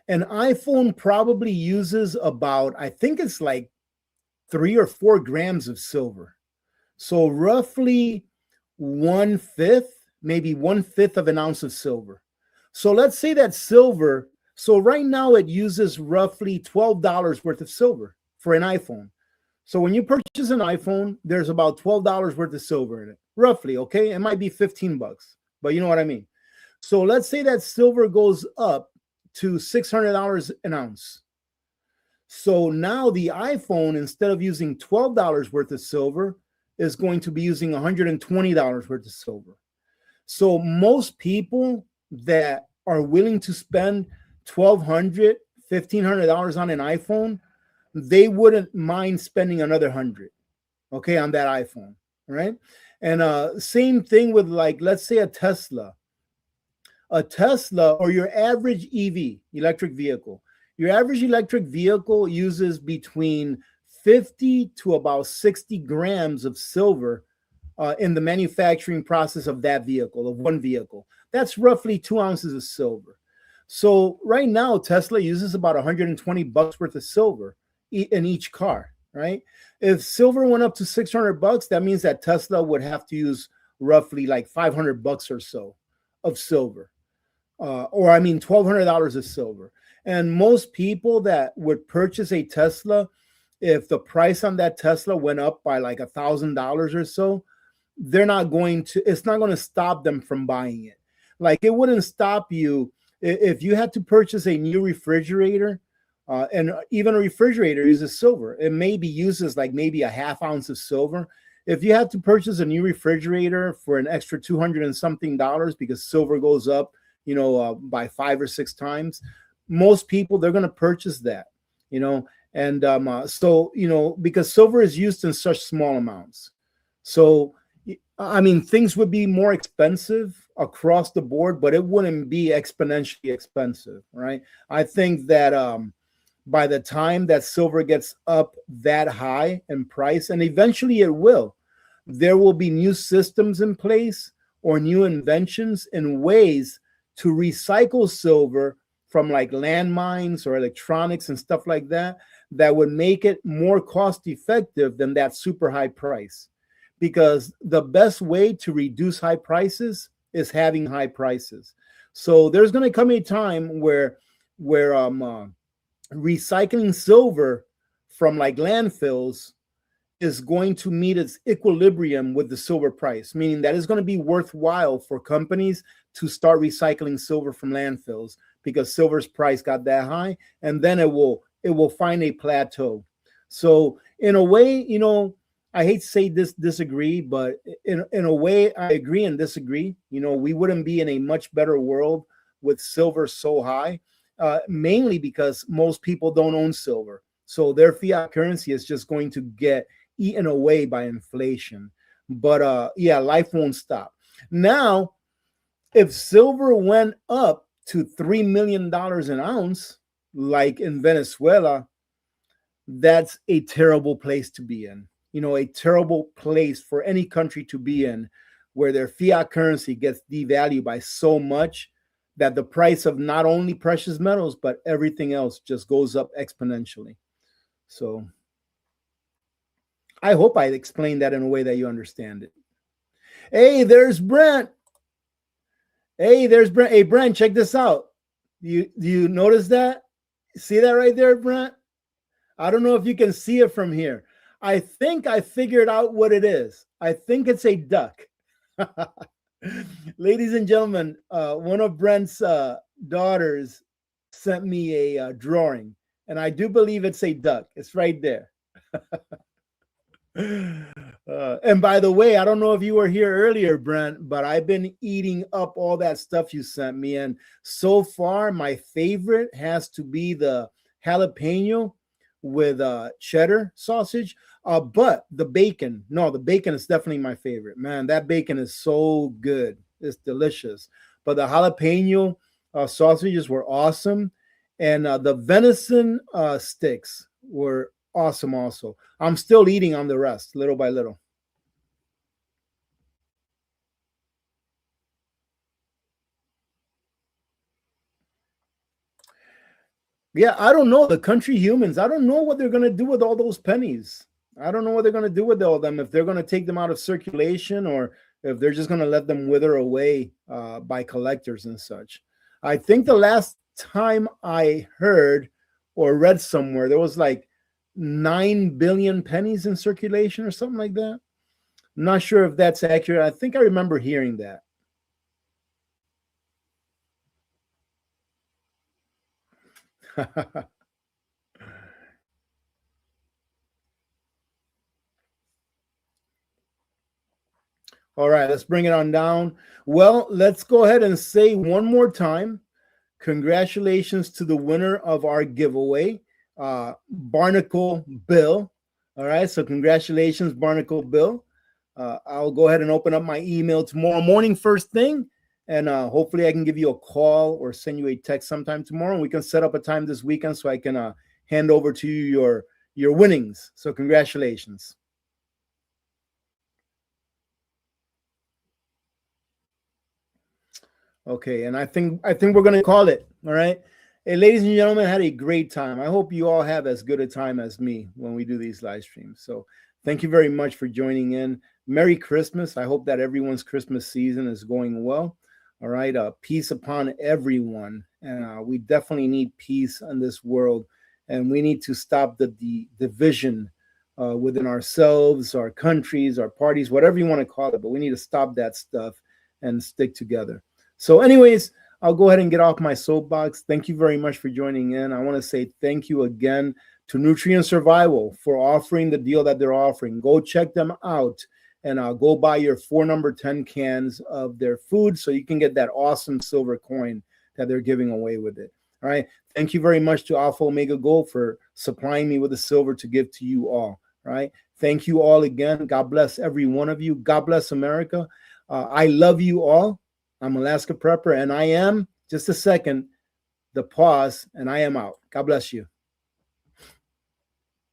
An iPhone probably uses about, I think it's like 3 or 4 grams of silver. So roughly 1/5, maybe 1/5 of an ounce of silver. So let's say that silver, so right now it uses roughly $12 worth of silver for an iPhone. So when you purchase an iPhone, there's about $12 worth of silver in it, roughly, okay? It might be $15, but you know what I mean. So let's say that silver goes up to $600 an ounce. So now the iPhone, instead of using $12 worth of silver, is going to be using $120 worth of silver. So most people that are willing to spend $1,200, $1,500 on an iPhone, they wouldn't mind spending another 100, okay, on that iPhone, right? And same thing with, like, let's say a Tesla or your average EV, electric vehicle. Your average electric vehicle uses between 50 to about 60 grams of silver in the manufacturing process of that vehicle, of one vehicle. That's roughly 2 ounces of silver. So right now, Tesla uses about $120 worth of silver in each car, right? If silver went up to $600, that means that Tesla would have to use roughly like $500 or so of silver. $1,200 of silver. And most people that would purchase a Tesla, if the price on that Tesla went up by like $1,000 or so, it's not going to stop them from buying it. Like, it wouldn't stop you if you had to purchase a new refrigerator, and even a refrigerator uses silver. It maybe uses like maybe a half ounce of silver. If you had to purchase a new refrigerator for an extra $200 and something because silver goes up, by 5 or 6 times, most people, they're going to purchase that, because silver is used in such small amounts. So, I mean, things would be more expensive across the board, but it wouldn't be exponentially expensive, right? I think that by the time that silver gets up that high in price, and eventually it will, there will be new systems in place or new inventions and ways to recycle silver from like landmines or electronics and stuff like that, that would make it more cost effective than that super high price. Because the best way to reduce high prices is having high prices. So there's going to come a time where recycling silver from like landfills is going to meet its equilibrium with the silver price, meaning that it's going to be worthwhile for companies to start recycling silver from landfills because silver's price got that high, and then it will find a plateau. So in a way, I hate to say disagree, but in a way, I agree and disagree. We wouldn't be in a much better world with silver so high, mainly because most people don't own silver. So their fiat currency is just going to get eaten away by inflation. But life won't stop. Now, if silver went up to $3 million an ounce, like in Venezuela, that's a terrible place to be in. A terrible place for any country to be in, where their fiat currency gets devalued by so much that the price of not only precious metals, but everything else just goes up exponentially. So I hope I explained that in a way that you understand it. Hey, there's Brent. Hey, Brent, check this out. Do you notice that? See that right there, Brent? I don't know if you can see it from here. I think I figured out what it is. I think it's a duck. Ladies and gentlemen, one of Brent's daughters sent me a drawing, and I do believe it's a duck. It's right there. And by the way, I don't know if you were here earlier, Brent, but I've been eating up all that stuff you sent me. And so far, my favorite has to be the jalapeno with cheddar sausage. But the bacon is definitely my favorite. Man, that bacon is so good. It's delicious. But the jalapeno sausages were awesome. And the venison sticks were awesome also. I'm still eating on the rest, little by little. Yeah, I don't know. The country humans, I don't know what they're going to do with all those pennies. I don't know what they're going to do with all of them, if they're going to take them out of circulation or if they're just going to let them wither away by collectors and such. I think the last time I heard or read somewhere, there was like 9 billion pennies in circulation or something like that. I'm not sure if that's accurate. I think I remember hearing that. All right, let's bring it on down. Well, let's go ahead and say one more time, congratulations to the winner of our giveaway, Barnacle Bill. All right, so congratulations, Barnacle Bill. I'll go ahead and open up my email tomorrow morning first thing, and hopefully I can give you a call or send you a text sometime tomorrow, and we can set up a time this weekend so I can hand over to you your winnings. So congratulations. Okay, and I think we're gonna call it. All right. Hey, ladies and gentlemen, I had a great time. I hope you all have as good a time as me when we do these live streams. So thank you very much for joining in. Merry Christmas. I hope that everyone's Christmas season is going well. All right. Peace upon everyone. And we definitely need peace in this world. And we need to stop the division within ourselves, our countries, our parties, whatever you want to call it. But we need to stop that stuff and stick together. So anyways, I'll go ahead and get off my soapbox. Thank you very much for joining in. I want to say thank you again to Nutrient Survival for offering the deal that they're offering. Go check them out and go buy your 4 number 10 cans of their food so you can get that awesome silver coin that they're giving away with it. All right. Thank you very much to Alpha Omega Gold for supplying me with the silver to give to you all. All right. Thank you all again. God bless every one of you. God bless America. I love you all. I'm Alaska Prepper, and I am, just a second, the pause, and I am out. God bless you.